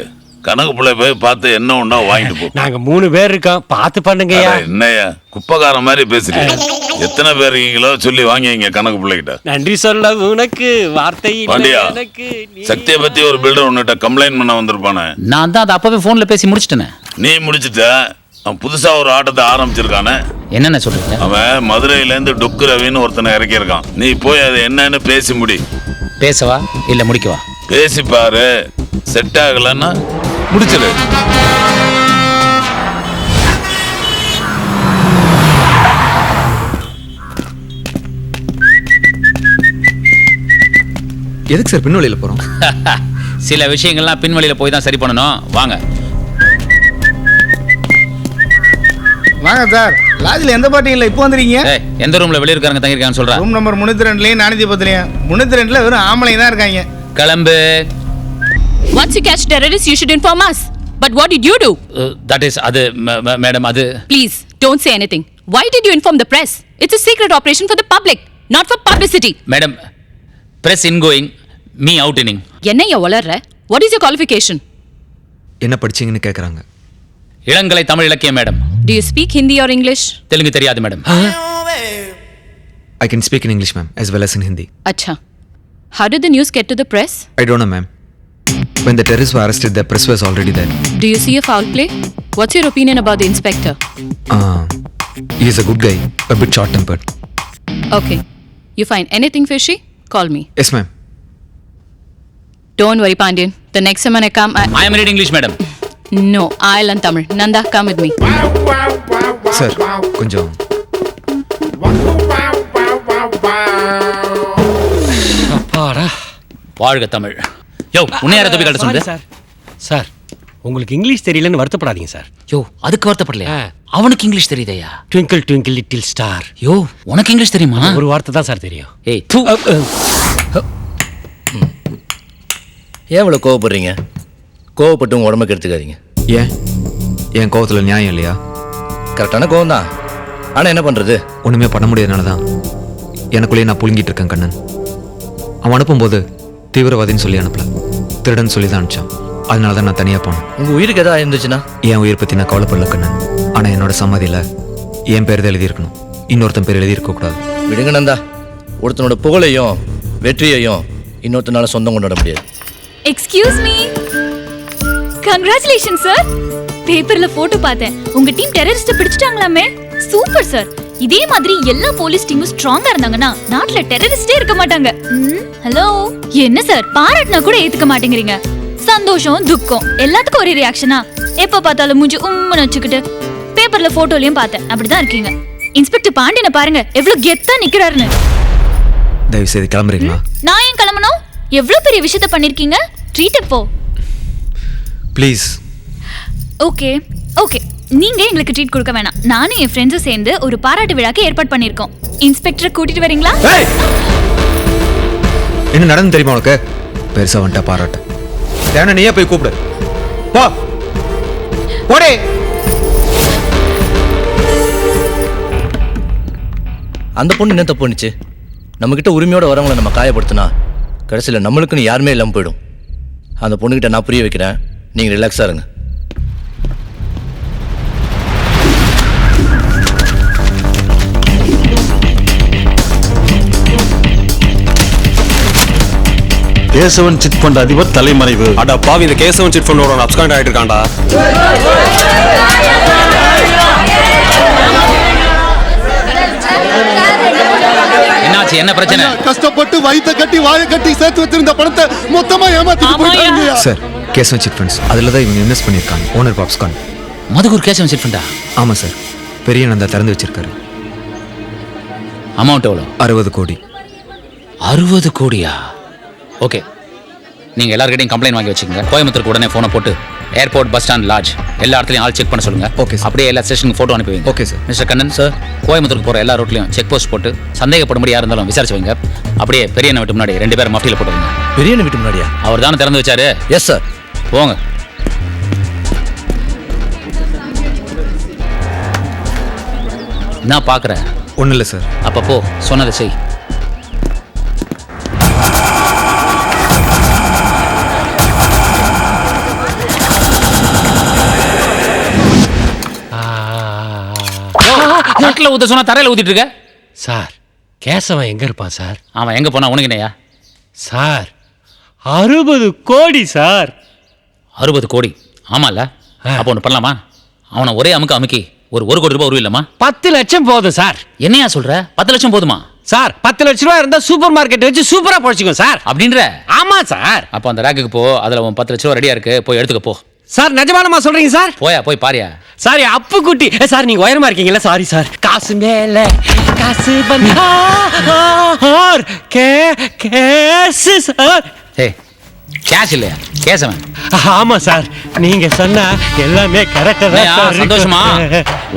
கணக்கு பிள்ளை போய் பார்த்து என்ன உண்டா வாங்கிட்டு போ. நாங்க 3 பேர் இருக்கோம், பார்த்து பண்ணுங்கய்யா. என்னையா குப்பைக்கார மாதிரி பேசுறீங்க? எத்தனை பேர் இருக்கீங்களோ சொல்லி வாங்கிங்க கணக்கு பிள்ளைகிட்ட. நன்றி சொல்ல உனக்கு வார்த்தை பாண்டியா, சக்தியை பத்தி ஒரு பில்டர் உன்னிட்ட கம்ப்ளைண்ட் பண்ண வந்திருப்பானே. நான் தான் அதை அப்பவே போன்ல பேசி முடிச்சிட்டேனே. நீ முடிச்சிட்ட. அவன் புதுசா ஒரு ஆட்டத்தை ஆரம்பிச்சிருக்கானே. என்னென்ன சொல்றீங்க? அவன் மதுரையில இருந்து டொக்கு ரவின்னு ஒருத்தனை இறக்கியிருக்கான். நீ போய் அது என்னன்னு பேசி முடி. பேசவா இல்ல முடிக்கவா? பேசி பாரு, செட் ஆகலன்னா முடிச்சிரு. எதுக்கு சார் பின்வழியில போறோம்? சில விஷயங்கள்லாம் பின்வழியில போய் தான் சரி பண்ணணும். வாங்க வாங்க சார். லாட்ஜில் எந்த பாட்டியும் இல்லை, இப்போ வந்துருக்கீங்க. எந்த ரூம்ல வெளிய இருக்காங்க தங்கிருக்கான்னு சொல்றா. Room number 302லயும் 410லயும். 302ல வெறும் ஆம்பளைங்க தான் இருக்காங்க. கிளம்பு. Once you catch terrorists, you should inform us. But what did you do? That is, அது மேடம், அது. Please, don't say anything. Why did you inform the press? It's a secret operation for the public, not for publicity. Madam, press ingoing, me outing. என்னையா வளர்ற? What is your qualification? என்ன படிச்சீங்கன்னு கேக்குறாங்க. இளங்கலை தமிழ் இலக்கியம் madam. Do you speak Hindi or English? Telugu தெரியாது madam. I can speak in English, ma'am, as well as in Hindi. Acha. How did the news get to the press? I don't know, ma'am. When the terrorists were arrested, the press was already there. Do you see a foul play? What's your opinion about the inspector? He is a good guy, a bit short-tempered. Okay. You find anything fishy? Call me. Yes, ma'am. Don't worry, Pandian. The next time when I come, I am reading English, madam. No, I'll learn Tamil. Nanda, come with me. Sir, கொஞ்சம். அப்பாடா. வாழ்க தமிழ். யோ, உன்னை யாரை தூக்கி காட்ட சொன்னது? Sir, உங்களுக்கு English தெரியலன்னு வருத்தப்படாதீங்க சார். யோ, அதுக்கு வருத்தப்படலையா? அவனுக்கு இங்கிலீஷ் தெரியுதையா? Twinkle twinkle little star. யோ, உனக்கு இங்கிலீஷ் தெரியுமா? ஒரு வார்த்தை தான் சார் தெரியும். ஏய், தூ. ஏன் இவ்வளோ கோவப்படுறீங்க? கோவப்பட்டு உங்கள் உடம்புக்கு எடுத்துக்காதீங்க. ஏன் என் கோவத்தில் நியாயம் இல்லையா? கரெக்டான கோவம் தான், ஆனால் என்ன பண்ணுறது? ஒன்றுமே பண்ண முடியாதனால தான் எனக்குள்ளேயே நான் புழுங்கிட்டு இருக்கேன் கண்ணன். அவன் அனுப்பும்போது தீவிரவாதின்னு சொல்லி அனுப்பல, திருடன் சொல்லி தான் அனுப்பிச்சான். அதனால தான் நான் தனியாக போனேன். உங்கள் உயிருக்கு எதாவது இருந்துச்சுன்னா? என் உயிர் பற்றி நான் கவலைப்படல கண்ணன். ஆனால் என்னோட சமாதியில் என் பேர் தான் எழுதியிருக்கணும், இன்னொருத்தன் பேர் எழுதியிருக்கக்கூடாது. விடுங்க நந்தா, ஒருத்தனோட புகழையும் வெற்றியையும் இன்னொருத்தனால சொந்தம் கொண்டாட முடியாது. Excuse me. Congratulation sir. பேப்பர்ல போட்டோ பார்த்தேன், உங்க டீம் டெரரிஸ்ட பிடிச்சிட்டாங்களாமே. Super sir. இதே மாதிரி எல்லா போலீஸ் டீமும் ஸ்ட்ராங்கா இருந்தாங்கன்னா நாட்டுல டெரரிஸ்டே இருக்க மாட்டாங்க. ஹலோ, என்ன சார் பாராட்டினா கூட ஏத்துக்க மாட்டேங்கிறீங்க? சந்தோஷம் துக்கம் எல்லாத்துக்கும் ஒரே ரியாக்ஷனா? எப்ப பார்த்தாலும் மூஞ்சி உம்முன்னு வச்சுக்கிட்டு பேப்பர்ல போட்டோலயும் பார்த்தேன் அப்படிதான் இருக்கீங்க. இன்ஸ்பெக்டர் பாண்டியனை பாருங்க எவ்வளவு கெத்தா நிக்கிறாருன்னு. தயவு செய்து கிளம்புறீங்களா? நான் ஏன் கிளம்பணும்? எவ்வளவு பெரிய விஷயத்த பண்ணிருக்கீங்க. ட்ரீட் இப்போ ப்ளீஸ். ஓகே ஓகே, நீங்க எங்களுக்கு ட்ரீட் கொடுக்க வேணாம். நானும் என் ஃப்ரெண்ட்ஸும் சேர்ந்து ஒரு பாராட்டு விழாக்கு ஏற்பாடு பண்ணிருக்கோம். இன்ஸ்பெக்டரை கூட்டிட்டு வரீங்களா? என்ன நடந்து தெரியுமா உனக்கு? பெருசா வந்துட்ட பாராட்டு. தேவனா நீயே போய் கூப்பிடு. போ போடே. அந்த பொண்ணு என்ன தப்பு பண்ணுச்சு? நம்மக்கிட்ட உரிமையோட வரவங்களை நம்ம காயப்படுத்தினா கடைசியில் நம்மளுக்குன்னு யாருமே இல்லாமல் போயிடும். அந்த பொண்ணுக்கிட்ட நான் புரிய வைக்கிறேன், நீங்கள் ரிலாக்ஸாக இருங்க. கேசவன் சிட் ஃபண்ட் அதிபர் தலைமறைவு. அட பாவி, இந்த கேசவன் சிட் ஃபண்டோட அப்ஸ்காண்ட் ஆயிட்டு இருக்கான்டா. என்னாச்சு, என்ன பிரச்சனை? கஷ்டப்பட்டு வயித்தை கட்டி வாயை கட்டி சேர்த்து வச்சிருந்த பணத்தை மொத்தமா ஏமாத்திட்டு போயிட்டாங்க. சார், கேசவன் சிட் ஃபண்ட்ஸ் அதில் தான் இவங்க இன்வெஸ்ட் பண்ணியிருக்காங்க. ஓனர் பாப்ஸ்கான். மதுக்கூர் கேசவன் சிட் ஃபண்டா? ஆமாம் சார், பெரிய நந்தா திறந்து வச்சிருக்காரு. அமௌண்ட் எவ்வளோ? 60 கோடி. 60 கோடியா? ஓகே, நீங்கள் எல்லாருக்கிட்டையும் கம்ப்ளைண்ட் வாங்கி வச்சுக்கோங்க. கோயம்புத்தூருக்கு உடனே ஃபோனை போட்டு ஏர்போர்ட், பஸ் ஸ்டாண்ட், லாட்ஜ் எல்லா இடத்துலையும் ஆள் செக் பண்ண சொல்லுங்க. Okay sir. அப்படியே எல்லா ஸ்டேஷனுக்கு ஃபோட்டோ அனுப்பி வைங்க. Okay sir. Mister Kannan sir, கோயம்புத்தூருக்கு போகிற எல்லா ரோட்லையும் செக் போஸ்ட் போட்டு சந்தேகப்படும்படி யார் இருந்தாலும் விசாரிச்சு வைங்க. அப்படியே பெரியண்ண வீட்டு முன்னாடி 2 பேரும் மஃப்டியில் போட்டு வைங்க. பெரியண்ண வீட்டு முன்னாடியா? அவர் தானே திறந்து வச்சாரு? Yes sir. போங்க. நான் பார்க்குறேன். ஒன்றும் இல்லை சார். அப்போ போ, சொன்னதை செய். தட்டில் ஊற்ற சொன்னா தரையில் ஊற்றிட்டு இருக்க சார். கேசவன் எங்க இருப்பான் சார்? அவன் எங்கே போனா உனக்கு என்னையா? சார் 60 கோடி சார். 60 கோடி? ஆமாம்ல. அப்போ ஒன்று பண்ணலாமா? அவனை ஒரே அமுக்கி ஒரு 1 கோடி ரூபாய் உருவில்லமா? 10 லட்சம் போதும் சார். என்னையா சொல்ற? 10 லட்சம் போதுமா சார்? 10 லட்சம் ரூபாய் இருந்தா சூப்பர் மார்க்கெட் வச்சு சூப்பரா பொழைச்சிக்கும் சார். அப்படின்ற? ஆமா சார். அப்போ அந்த ரேக்குக்கு போ, அதில் உன் 10 லட்சம் ரூபா ரெடியா இருக்கு, போய் எடுத்துக்க போ. சார் நிஜமானமா சொல்றீங்க சார்? போயா, போய் பாரியா. சாரி அப்பு குட்டி சார், நீங்க உயரமா இருக்கீங்களா? Sorry sir. காசு மேல காசு பந்தா கேஸ் சார். ஏய், கேஷ் இல்லையா? கேசவன். ஆமா சார், நீங்க சொன்னா எல்லாமே கரெக்டா தான் சார். சந்தோஷமா?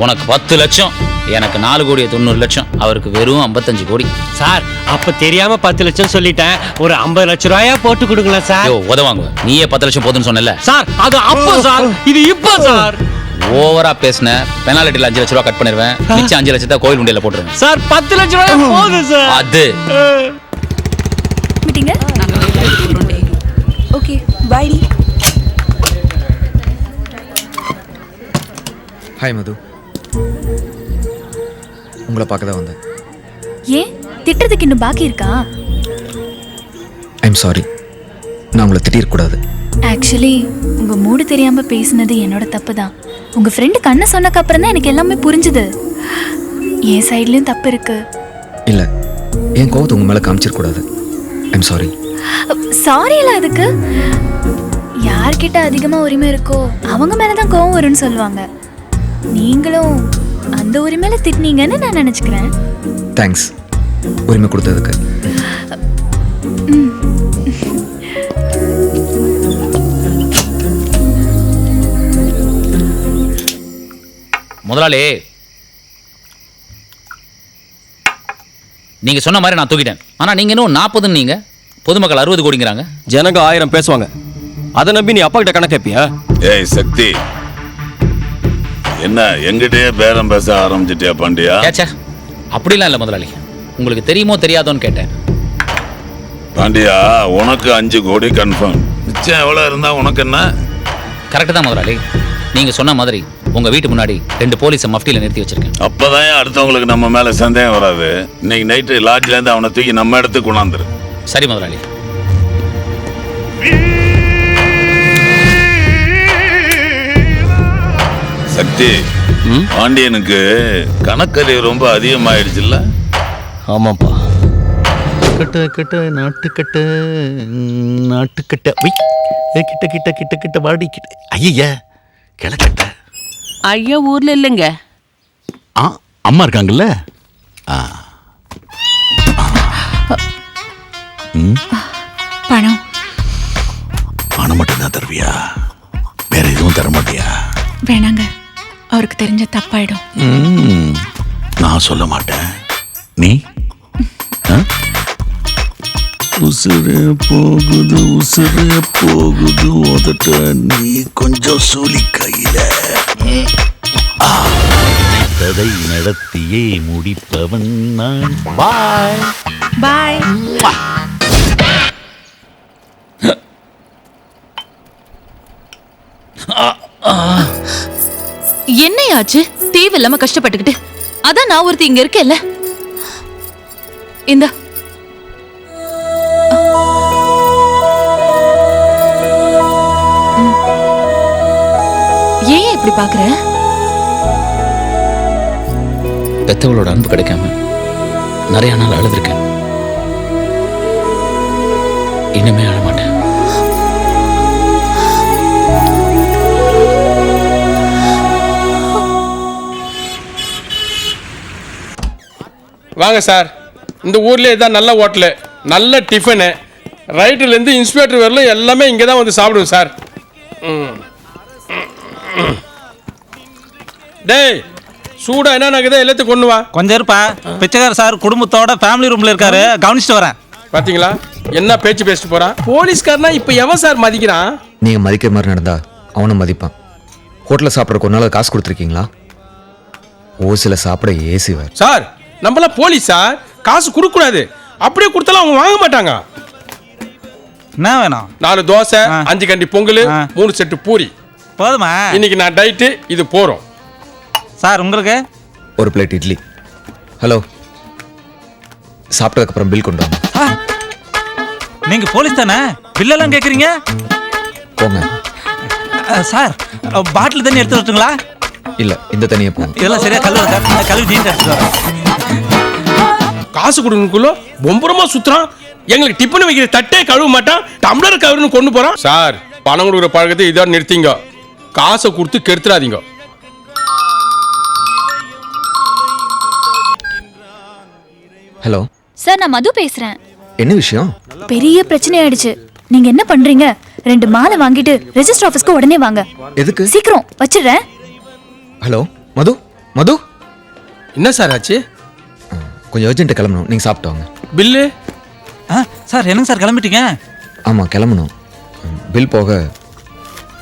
உனக்கு 10 லட்சம், எனக்கு 4 கோடி 90 லட்சம், அவருக்கு வெறும் 55 கோடி. சார் அப்ப தெரியாம 10 லட்சம் சொல்லிட்டேன். ஒரு 50 லட்சம் ரூபாயா போட்டு கொடுங்களேன் சார். யோ, உதவாங்க. நீயே 10 லட்சம் போதுன்னு சொன்னல சார். அது அப்போ சார், இது இப்போ சார். ஓவரா பேசின பெனால்ட்டில 5 லட்சம் ரூபாய் கட் பண்ணிடுவேன். மிச்சம் 5 லட்சத்தை கோயில் உண்டியல போட்டுருவேன் சார். 10 லட்சம் ரூபாய் போதும் சார். அது மீட்டிங்க. Okay bye. ஹாய் மது, உங்களை பார்க்க தான் வந்தேன். ஏன் திட்டுறதுக்கு இன்னும் பாக்கி இருக்கா? ஐம் சாரி, நான் உங்களை திட்டிருக்கூடாது. ஆக்சுவலி உங்க மூடு தெரியாம பேசினது என்னோட தப்பு தான். உங்க ஃப்ரெண்டு கண்ணை சொன்னக்கு அப்புறம் தான் எனக்கு எல்லாமே புரிஞ்சுது. என் சைட்லயும் தப்பு இருக்கு. இல்லை, என் கோவத்தை உங்கள் மேலே காமிச்சிருக்கூடாது. I'm sorry. சாரி எல்லாம் அதுக்கு. யார்கிட்ட அதிகமா உரிமை இருக்கோ அவங்க மேலதான் கோவம் வரும்னு சொல்லுவாங்க. நீங்களும் அந்த உரிமையில திட்டினீங்கன்னு நான் நினைச்சுக்கிறேன். தேங்க்ஸ் உரிமை கொடுத்ததுக்கு. முதலாளி, நீங்க சொன்ன மாதிரி நான் தூக்கிட்டேன். ஆனா நீங்க இன்னும் 40 நீங்க, பொதுமக்கள் 60 கோடிங்கிறாங்க. ஜனங்க 1000 பேசுவாங்க, அதை நம்பி நீ அப்பா கிட்ட கணக்கு கேட்பியா? ஏய் சக்தி, என்ன எங்கிட்டே பேரம் பேச ஆரம்பிச்சிட்டியா பாண்டியா? ஏச்சா, அப்படிலாம் இல்லை முதலாளி, உங்களுக்கு தெரியுமோ தெரியாதோன்னு கேட்டேன். பாண்டியா, உனக்கு 5 கோடி கன்ஃபார்ம். மிச்சம் எவ்வளோ இருந்தா உனக்கு என்ன? கரெக்டு தான் முதலாளி. நீங்க சொன்ன மாதிரி உங்க வீட்டு முன்னாடி 2 போலீஸை மஃப்டியில் நிறுத்தி வச்சிருக்கேன். அப்பதான் அடுத்தவங்களுக்கு நம்ம மேல சந்தேகம் வராது. இன்னைக்கு நைட்டு லாட்ஜ்ல இருந்து அவனை தூக்கி நம்ம இடத்துக்கு கொண்டாந்துரு. சரி முதலாளி. சக்தி, பாண்டியனுக்கு கணக்கறி ரொம்ப அதிகமாயிடுச்சுல்ல? ஆமாப்பா. கட்ட கட்ட நாட்டுக்கட்ட நாட்டுக்கட்ட கிட்ட கிட்ட கிட்ட கிட்ட வாடி கிட்ட ஐயா கிளக்கட்ட. ஐயா ஊர்ல இல்லைங்க. அம்மா இருக்காங்கல்ல? பணம் பணம் மட்டும்தான் தருவியா? வேற எதுவும் தர மாட்டியா? வேணாங்க, அவருக்கு தெரிஞ்ச தப்பாயிடும். நான் சொல்ல மாட்டேன். நீ உசுறு போகுது உசுறு போகுது உதட்ட நீ கொஞ்சம் சூலி கையில ததை நடத்தியே முடிப்பவன் நான். பாய் பாய். என்னையாச்சு தேவையில்லாம கஷ்டப்பட்டுக்கிட்டு? அதான் நான் ஒருத்தி இங்க இருக்கேன்ல. இந்த ஏன் இப்படி பாக்குற? பெத்தவளோட அன்பு கிடைக்காம நிறைய நாள் அழுதுருக்கேன். இனிமே அழ மாட்டேன். வாங்க சார், இந்த ஊர்லேயே இதான் நல்ல ஹோட்டலு, நல்ல டிஃபனு. ரைட்டுலேருந்து இன்ஸ்பெக்டர் வரல எல்லாமே இங்கே தான் வந்து சாப்பிடுவோம் சார். டேய், சூடா என்ன நடக்குது எல்லாத்தையும் கொண்டு வா. கொஞ்சம் இருப்பா. பிச்சைக்கார சார் குடும்பத்தோட ஃபேமிலி ரூம்ல இருக்காரு, கவனிச்சுட்டு வரேன். பாத்தீங்களா என்ன பேச்சு பேசிட்டு போறான்? போலீஸ்காரனா இப்ப எவன் சார் மதிக்கிறான்? நீங்க மதிக்கிற மாதிரி நடந்தா அவனும் மதிப்பான். ஹோட்டலில் சாப்பிட்றக்கு ஒரு நாள் காசு கொடுத்துருக்கீங்களா? ஓசில சாப்பிட ஏசிவார். சார், நம்மளாம் போலீஸ் சார், காசு கொடுக்க கூடாது. அப்படியே கொடுத்தாலும் அவங்க வாங்க மாட்டாங்க. என்ன வேணும்? 4 தோசை, 5 கண்டி பொங்கல், 3 செட்டு பூரி. போதுமா? இன்னைக்கு நான் டைட்டு, இது போறோம். சார் உங்களுக்கு ஒரு பிளேட் இட்லி. ஹலோ, சாப்பிட்டதுக்கு அப்புறம் பில் கொண்டு வாங்க. நீங்க போலீஸ் தானே? பில்லெல்லாம் கேக்குறீங்க? போங்க. சார், பாட்டில் தண்ணி எடுத்து வரட்டுங்களா? இல்ல, இந்த தண்ணியை போங்க. இதெல்லாம் சரியா கழுவு சார், கழுவி நீங்க எடுத்துட்டு வரேன். காசு கொடுக்கணுக்குள்ள பொம்பரமா சுத்துறான். எங்களுக்கு டிஃபன் வைக்கிற தட்டே கழுவ மாட்டான், டம்ளர் கவர்னு கொண்டு போறான். சார், பணம் கொடுக்குற பழக்கத்தை இதான் நிறுத்திங்க. காசை கொடுத்து கெடுத்துறாதீங்க. ஹலோ சார், நான் மது பேசுறேன். என்ன விஷயம்? பெரிய பிரச்சனை ஆயிடுச்சு. நீங்க என்ன பண்றீங்க? 2 மாலை வாங்கிட்டு ரெஜிஸ்டர் ஆபீஸ்க்கு உடனே வாங்க. எதுக்கு? சீக்கிரம் வச்சிடுறேன். ஹலோ மது, மது. என்ன சார் ஆச்சு? கொஞ்சம் அர்ஜென்ட் கிளம்பணும், நீங்க சாப்பிட்டு வாங்க. பில்லு? சார், என்னங்க சார் கிளம்பிட்டீங்க? ஆமா, கிளம்பணும். பில் போக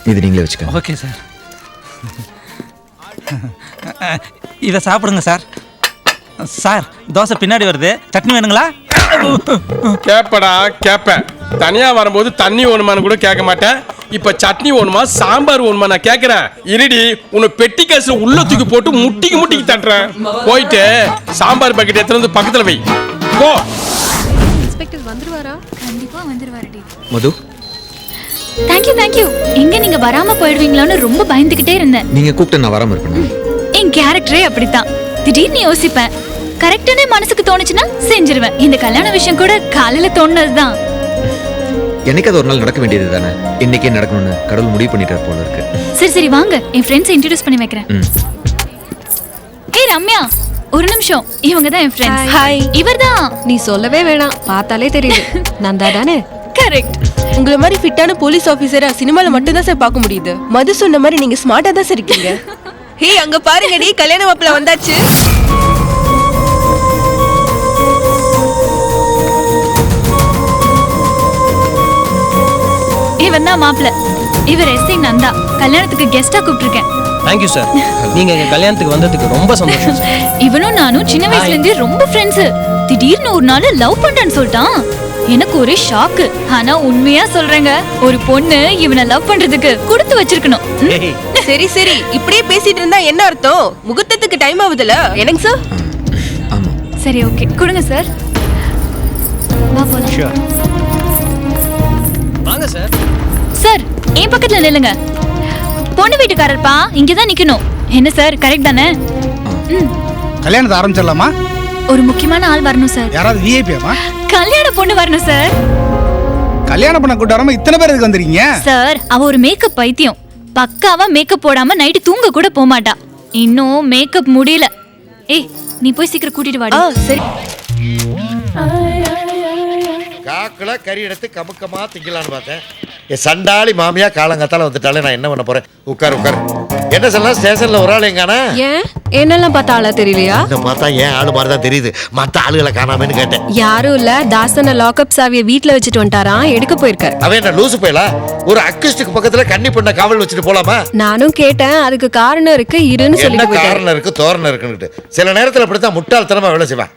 இது நீங்களே வச்சுக்கோங்க. Okay sir. இதை சாப்பிடுங்க சார். சார், தோசை பின்னாடி வருது, சட்னி வேணுங்களா? கேப்படா கேப்ப. தனியா வரும்போது தண்ணி வேணுமான்னு கூட கேட்க மாட்டேன். இப்ப சட்னி வேணுமா, சாம்பார் வேணுமா நான் கேட்கிறேன். இருடி, உன்னை பெட்டி காசுல உள்ள தூக்கி போட்டு முட்டிக்கு முட்டிக்கு தட்டுறேன். போயிட்டு சாம்பார் பக்கெட் எடுத்து வந்து பக்கத்துல வை. போ. இன்ஸ்பெக்டர் வந்துருவாரா? கண்டிப்பா வந்துருவாருடி. மது, தேங்க் யூ. எங்க நீங்க வராம போயிடுவீங்களான்னு ரொம்ப பயந்துகிட்டே இருந்தேன். நீங்க கூப்பிட்டு நான் வராம இருப்பேன். என் கேரக்டரே அப்படித்தான். திடீர்னு யோசிப்பேன், கரெக்டான மனசுக்கு தோணுச்சுன்னா செஞ்சிருவேன். இந்த கல்யாண விஷயம் கூட காலையில தோணுனதுதான். எனக்கு அது ஒரு நாள் நடக்க வேண்டியது தானே. இன்னைக்கே நடக்கணும்னு கடவுள் முடிவு பண்ணிட்டார் போல இருக்கு. சரி வாங்க, என் ஃப்ரெண்ட்ஸ் இன்ட்ரோடியூஸ் பண்ணி வைக்கிறேன். ஏய் ரம்யா, ஒரு நிமிஷம். இவங்க தான் என் ஃப்ரெண்ட்ஸ். ஹாய். இவர்தான். நீ சொல்லவே வேணாம், பார்த்தாலே தெரியுது. நந்தா தானே? கரெக்ட். உங்களை மாதிரி ஃபிட்டான போலீஸ் ஆபீசரா சினிமால மட்டும் தான் சார் பார்க்க முடியுது. மது சொன்ன மாதிரி நீங்க ஸ்மார்ட்டா தான் சார் இருக்கீங்க. ஹே, அங்க பாருங்கடி, கல்யாண மாப்பிள்ள வந்தாச்சு. இவன் தான் மாப்பிள்ள. இவர் எஸ்ஐ நந்தா. கல்யாணத்துக்கு கெஸ்டா கூப்பிட்டிருக்கேன். Thank you sir. நீங்க எங்க கல்யாணத்துக்கு வந்ததுக்கு ரொம்ப சந்தோஷம். இவனும் நானும் சின்ன வயசுல இருந்தே ரொம்ப ஃப்ரெண்ட்ஸ். திடீர்னு ஒரு நாள் லவ் பண்றேன்னு சொல்லிட்டான். எனக்கு ஒரே ஷாக்கு. ஆனா உண்மையா சொல்றேங்க, ஒரு பொண்ணு இவனை லவ் பண்றதுக்கு கொடுத்து வச்சிருக்கணும். சரி இப்படியே பேசிட்டு இருந்தா என்ன அர்த்தம்? முகூர்த்தத்துக்கு டைம் ஆகுதுல. என்னங்க சார்? சரி ஓகே, கொடுங்க சார். வா போலாம். வாங்க சார். சார், என் பக்கத்துல நில்லுங்க. பொண்ணு வீட்டுக்காரர்ப்பா, இங்கதான் நிக்கணும். என்ன சார் கரெக்ட் தானே? கல்யாணத்தை ஆரம்பிச்சிடலாமா? ஒரு முக்கியமான ஆள் வரணும் சார். யாராவது விஐபியாமா? கல்யாண பொண்ணு வரணும் சார். கல்யாணம் பண்ண கூட்டாரமா இத்தனை பேர் இதுக்கு வந்துருக்கீங்க? சார் அவ ஒரு மேக்கப் பைத்தியம். பக்காவா மேக்கப் போடாம நைட்டு தூங்க கூட போக மாட்டா. இன்னும் மேக்கப் முடியல. ஏய் நீ போய் சீக்கிரம் கூட்டிட்டு வாடி. சரி. காக்கல கறி எடுத்து கமுக்கமா திங்கலான்னு பார்த்தேன். என் சண்டாளி மாமியா காலங்காத்தால வந்துட்டாலே நான் என்ன பண்ண போறேன்? உட்கார் உட்கார். என்ன சொல்லலாம், ஸ்டேஷன்ல ஒரு ஆள் எங்கானா? ஏன் என்னெல்லாம் பார்த்தா ஆளா தெரியலையா? இந்த பார்த்தா ஏன் ஆளு மாதிரி தான் தெரியுது, மற்ற ஆளுகளை காணாமன்னு கேட்டேன். யாரும் இல்ல, தாசன லாக்அப் சாவியை வீட்ல வச்சுட்டு வந்துட்டாராம், எடுக்க போயிருக்காரு. அவன் என்ன லூசு போயலா? ஒரு அக்யூஸ்டுக்கு பக்கத்துல கன்னி பொண்ண காவல் வச்சுட்டு போலாமா? நானும் கேட்டேன், அதுக்கு காரணம் இருக்கு, இருன்னு என்ன சொல்லிட்டு போயிட்டாரு. காரணம் இருக்கு, தோரணம் இருக்குன்னு. சில நேரத்துல இப்படித்தான் முட்டாள்தனமா வேலை செய்வான்.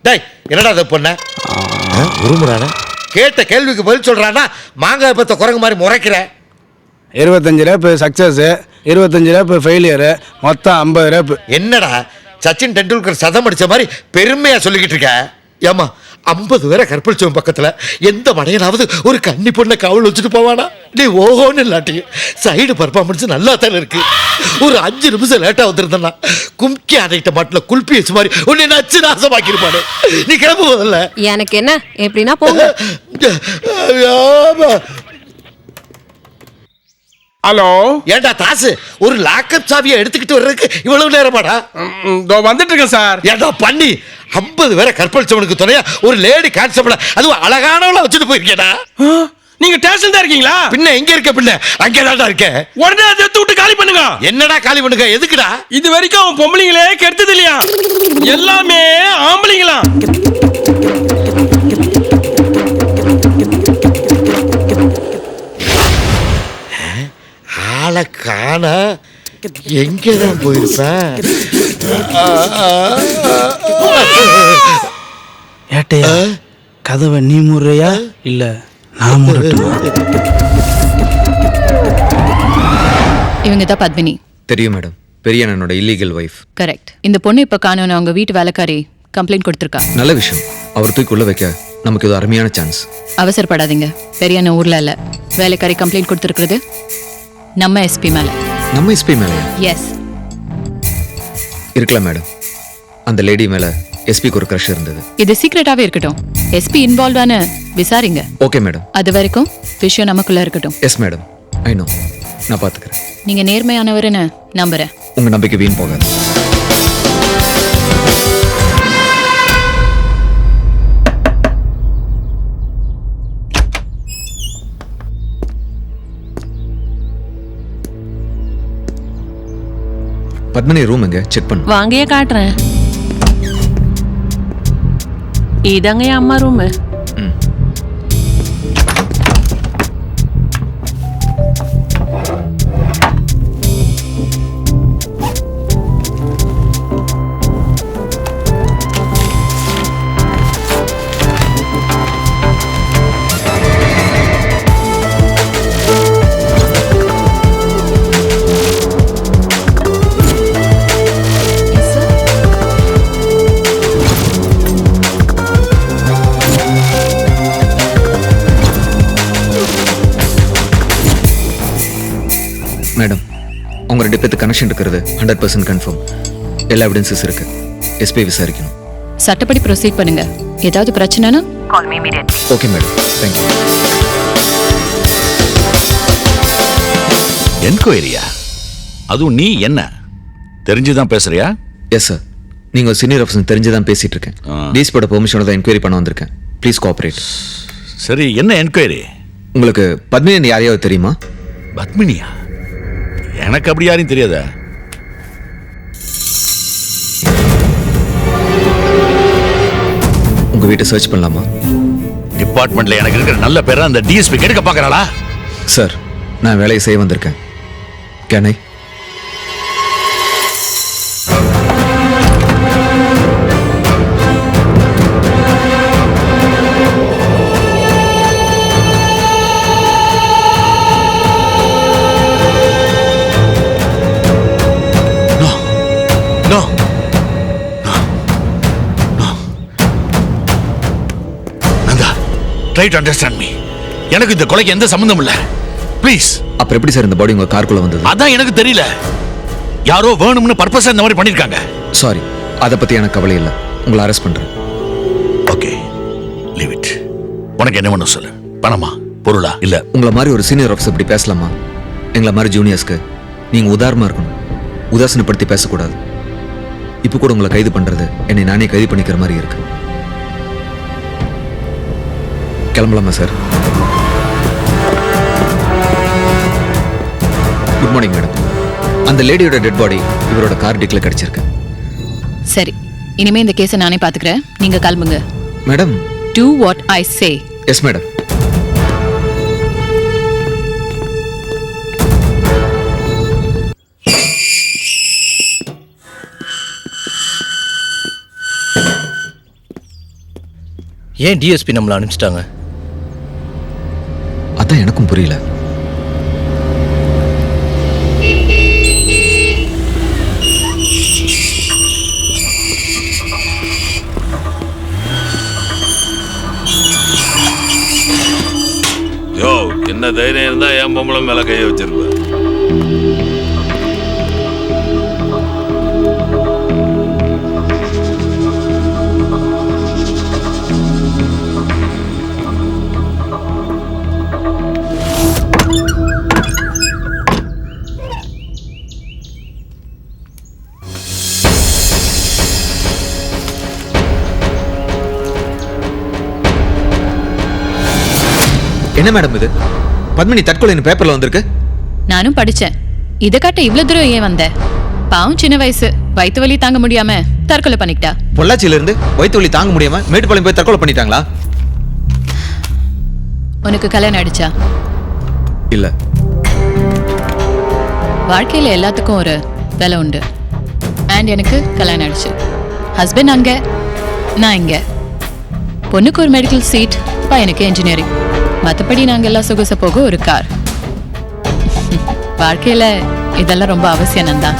டேய் என்னடா அது பொண்ண உருமுறான? கேட்ட கேள்விக்கு பதில் சொல்றானா மாங்காய் பத்த குரங்கு மாதிரி முறைக்கிற. 25 ரேப் சக்சஸ், 25 ரேப் ஃபெயிலியர், மொத்தம் 50 ரேப். என்னடா சச்சின் டெண்டுல்கர் சதம் அடிச்ச மாதிரி பெருமையா சொல்லிக்கிட்டு இருக்க? ஏமா 50 பேரை கற்பழிச்சவன் பக்கத்துல எந்த மடையனாவது ஒரு கன்னி பொண்ணை காவல் வச்சுட்டு போவானா? நீ ஓஹோன்னு இல்லாட்டி சைடு பர்ஃபார்மன்ஸ் நல்லா தானே இருக்கு. ஒரு 5 நிமிஷம் லேட்டா வந்துருந்தா கும்கி அடைட்ட மாட்டில் குல்பி வச்சு மாதிரி உன்னை நச்சு நாசமாக்கிருப்பானு. நீ கிளம்பு போதில்ல. எனக்கு என்ன எப்படின்னா போங்க. ஹலோ ஏண்டா தாசு, ஒரு லாக்கப் சாவியை எடுத்துக்கிட்டு வர்றதுக்கு இவ்வளவு நேரமாடா? வந்துட்டு இருக்கேன் சார். ஏண்டா பண்ணி 50 பேரை கற்பழிச்சவனுக்கு துணையா ஒரு லேடி கான்ஸ்டபிள், அதுவும் அழகானவள வச்சுட்டு போயிருக்கேடா. நீங்க ஸ்டேஷன் தான் இருக்கீங்களா? பின்ன எங்க இருக்க? பின்ன அங்கேதான்டா இருக்கேன். உடனே அதை எடுத்து விட்டு காலி பண்ணுங்க. என்னடா காலி பண்ணுங்க? எதுக்குடா? இது வரைக்கும் அவன் பொம்பளைங்களே கெடுத்தது இல்லையா, எல்லாமே ஆம்பளைங்களா. ஆளை காண எங்கதான் போயிருப்பேன்? ஏட்டையா, கதவை நீ முறையா இல்ல நான் முறட்டுமா? இவங்க தான் பத்மினி. தெரியும் மேடம், பெரிய அண்ணனோட இல்லீகல் வைஃப். கரெக்ட். இந்த பொண்ணு இப்ப காணோன்னு அவங்க வீட்டு வேலைக்காரி கம்ப்ளைண்ட் கொடுத்திருக்கா. நல்ல விஷயம். அவர் தூக்கி உள்ள வைக்க நமக்கு இது அருமையான சான்ஸ். அவசரப்படாதீங்க. பெரிய அண்ணன் ஊர்ல இல்ல. வேலைக்காரி கம்ப்ளைண்ட் கொடுத்திருக்கிறது நம்ம எஸ்பி மேல. நம்ம எஸ்பி மேலையா? எஸ். இருக்கலாம் மேடம். அந்த லேடி மேல எஸ்பிக்கு ஒரு க்ரஷ் இருந்தது. இது சீக்ரெட்டாவே இருக்கட்டும். எஸ்பி இன்வால்வ்டான விசாரிங்க. Okay madam. அது வரைக்கும் விஷயம் நமக்குள்ள இருக்கட்டும். Yes madam, I know. நான் பாத்துக்கிறேன். நீங்க நேர்மையானவர்னு நம்புறேன். உங்க நம்பிக்கை வீண் போகாது. பத்மினி ரூம் எங்க? செக் பண்ணு. வாங்கயே காட்டுறேன். இதாங்க என் அம்மா ரூமு. மேடம், உங்க 2 பேருக்கு கனெக்ஷன் இருக்கிறது 100% கன்ஃபார்ம். எல்லா எவிடன்சஸ் இருக்கு. எஸ்பி விசாரிக்கணும். சட்டப்படி ப்ரொசீட் பண்ணுங்க. ஏதாவது பிரச்சனைனா call me immediately. Okay madam, thank you. என்கொயரியா? அதுவும் நீ என்ன தெரிஞ்சுதான் பேசுறியா? Yes sir. நீங்க ஒரு சீனியர் ஆஃபீஸர் தெரிஞ்சுதான் பேசிட்டு இருக்கேன். டிஎஸ்பியோட பெர்மிஷனோட தான் என்கொயரி பண்ண வந்திருக்கேன். Please cooperate. சரி, என்ன என்கொயரி? உங்களுக்கு பத்மினி யாரையாவது தெரியுமா? பத்மினியா? எனக்கு அப்படி யாரையும் தெரியாத. உங்க வீட்டை சர்ச் பண்ணலாமா? டிபார்ட்மெண்ட்ல எனக்கு இருக்கிற நல்ல பேரை அந்த டிஎஸ்பி கெடுக்க பார்க்கறாளா? சார், நான் வேலையை செய்ய வந்திருக்கேன். Can I? Try to understand me. எனக்கு இந்த கொலைக்கு எந்த சம்பந்தமும் இல்ல. ப்ளீஸ். அப்புறம் எப்படி சார் இந்த பாடி உங்க காருக்குள்ள வந்தது? அதான் எனக்கு தெரியல. யாரோ வேணும்னு பர்பஸா இந்த மாதிரி பண்ணிருக்காங்க. சாரி, அதை பத்தி எனக்கு கவலை இல்லை. உங்களை அரெஸ்ட் பண்றேன். Okay, leave it. உனக்கு என்ன வேணும் சொல்லு. பணமா, பொருளா? இல்ல உங்களை மாதிரி ஒரு சீனியர் ஆஃபீஸர் இப்படி பேசலாமா? எங்களை மாதிரி ஜூனியர்ஸ்க்கு நீங்க உதாரணமா இருக்கணும். உதாசனப்படுத்தி பேசக்கூடாது. இப்போ கூட உங்களை கைது பண்றது என்னை நானே கைது பண்ணிக்கிற மாதிரி இருக்கு. கிளம்பலாமா சார்? Good morning madam. அந்த லேடியோட டெட் பாடி இவரோட கார் டிக்ல கிடைச்சிருக்கு. சரி, இனிமே இந்த கேஸை நானே பாத்துக்கிறேன். நீங்க கிளம்புங்க. Madam, do what I say. Yes madam. ஏன் டிஎஸ்பி நம்மளை அனுப்பிச்சிட்டாங்க? அதான் எனக்கும் புரியல. யோ, என்ன தைரியம் இருந்தா என் பொம்பளை மேல கையை வச்சிருப்ப. என்ன மேடம் இது? பத்மினி தற்கொலைன்னு பேப்பர்ல வந்திருக்கு. நானும் படிச்சேன். இதை காட்ட இவ்வளவு தூரம் ஏன் வந்த? பாவம், சின்ன வயசு, வயிற்று வலி தாங்க முடியாம தற்கொலை பண்ணிக்கிட்டா. பொள்ளாச்சியில இருந்து வயிற்று வலி தாங்க முடியாம மேட்டுப்பாளையம் போய் தற்கொலை பண்ணிட்டாங்களா? உனக்கு கல்யாணம் ஆயிடுச்சா? இல்ல. வாழ்க்கையில எல்லாத்துக்கும் ஒரு விலை உண்டு. அண்ட் எனக்கு கல்யாணம் ஆயிடுச்சு. ஹஸ்பண்ட் அங்க, நான் இங்க. பொண்ணுக்கு ஒரு மெடிக்கல் சீட், பையனுக்கு இன்ஜினியரிங். மற்றபடி நாங்கள் எல்லாம் சொகுச போக ஒரு கார். வாழ்க்கையில இதெல்லாம் ரொம்ப அவசியம் நந்தா.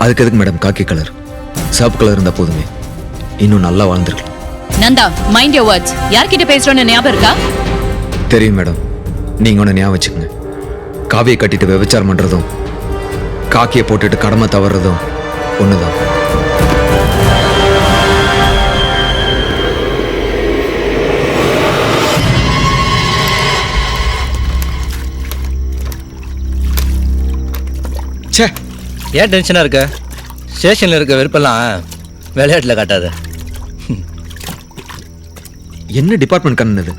அதுக்கு எதுக்கு மேடம் காக்கி கலர்? சாப் கலர் இருந்தா போதுமே. இன்னும் நல்லா வாழ்ந்துருக்கலாம். Nanda, mind your words. யார்கிட்ட பேசுறோன்னு ஞாபகம் இருக்கா? தெரியும் மேடம். நீங்க ஒன்று ஞாபகம் வச்சுக்கோங்க. காவியை கட்டிட்டு விபச்சாரம் பண்றதும் காக்கியை போட்டுட்டு கடமை தவறுறதும் ஒண்ணுதான். ஏன் டென்ஷனாக இருக்க? ஸ்டேஷனில் இருக்க வெறுப்பெல்லாம் விளையாட்டில் காட்டாத. என்ன டிபார்ட்மெண்ட் கண்ணது?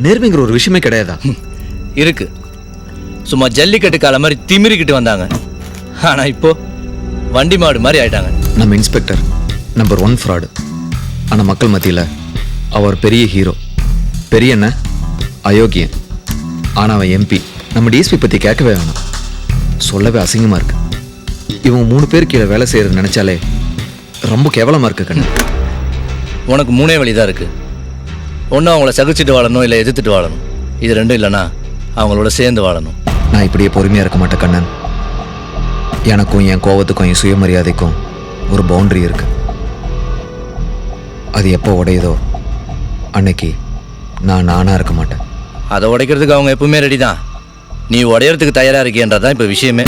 நேர்மைங்கிற ஒரு விஷயமே கிடையாதா? இருக்கு. சும்மா ஜல்லிக்கட்டு கால மாதிரி திமிரிக்கிட்டு வந்தாங்க. ஆனால் இப்போ வண்டி மாடு மாதிரி ஆயிட்டாங்க. நம்ம இன்ஸ்பெக்டர் நம்பர் 1 ஃப்ராடு. ஆனால் மக்கள் மத்தியில் அவர் பெரிய ஹீரோ. பெரிய என்ன அயோக்கியன். ஆனால் அவன் எம்பி. நம்ம டிஎஸ்பி பற்றி கேட்கவே வேணாம். சொல்லவே அசிங்கமாக இருக்கு. இவங்க 3 பேர் கீழே வேலை செய்யறது நினைச்சாலே ரொம்ப கேவலமாக இருக்கு கண்ணு. உனக்கு 3 வழி தான் இருக்கு. ஒன்று அவங்கள சகிச்சுட்டு வாழணும், இல்லை எதிர்த்துட்டு வாழணும். இது ரெண்டும் இல்லைன்னா அவங்களோட சேர்ந்து வாழணும். நான் இப்படியே பொறுமையாக இருக்க மாட்டேன் கண்ணன். எனக்கும் என் கோவத்துக்கும் என் சுயமரியாதைக்கும் ஒரு பவுண்டரி இருக்கு. அது எப்போ உடையுதோ அன்னைக்கு நான் நானாக இருக்க மாட்டேன். அதை உடைக்கிறதுக்கு அவங்க எப்பவுமே ரெடி தான். நீ உடையறதுக்கு தயாராக இருக்கின்றதான் இப்போ விஷயமே.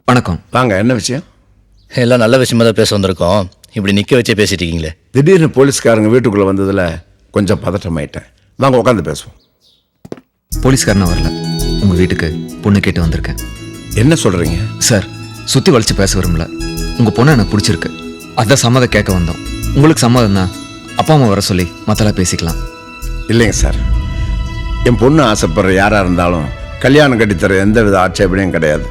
வணக்கம். வாங்க. என்ன விஷயம்? எல்லாம் நல்ல விஷயமா தான் பேச வந்திருக்கோம். இப்படி நிற்க வச்சே பேசிட்டு இருக்கீங்களே. திடீர்னு போலீஸ்காரங்க வீட்டுக்குள்ளே வந்ததில் கொஞ்சம் பதற்றமாயிட்டேன். வாங்க உட்காந்து பேசுவோம். போலீஸ்காரனா வரல, உங்கள் வீட்டுக்கு பொண்ணு கேட்டு வந்திருக்கேன். என்ன சொல்கிறீங்க சார்? சுற்றி வலிச்சு பேச விரும்பல. உங்கள் பொண்ணை எனக்கு பிடிச்சிருக்கு. அதான் சம்மதம் கேட்க வந்தோம். உங்களுக்கு சம்மதம் தான் அப்பா அம்மா வர சொல்லி மற்றெல்லாம் பேசிக்கலாம். இல்லைங்க சார், என் பொண்ணு ஆசைப்படுற யாராக இருந்தாலும் கல்யாணம் கட்டித்தர எந்த வித ஆட்சேபனையும் கிடையாது.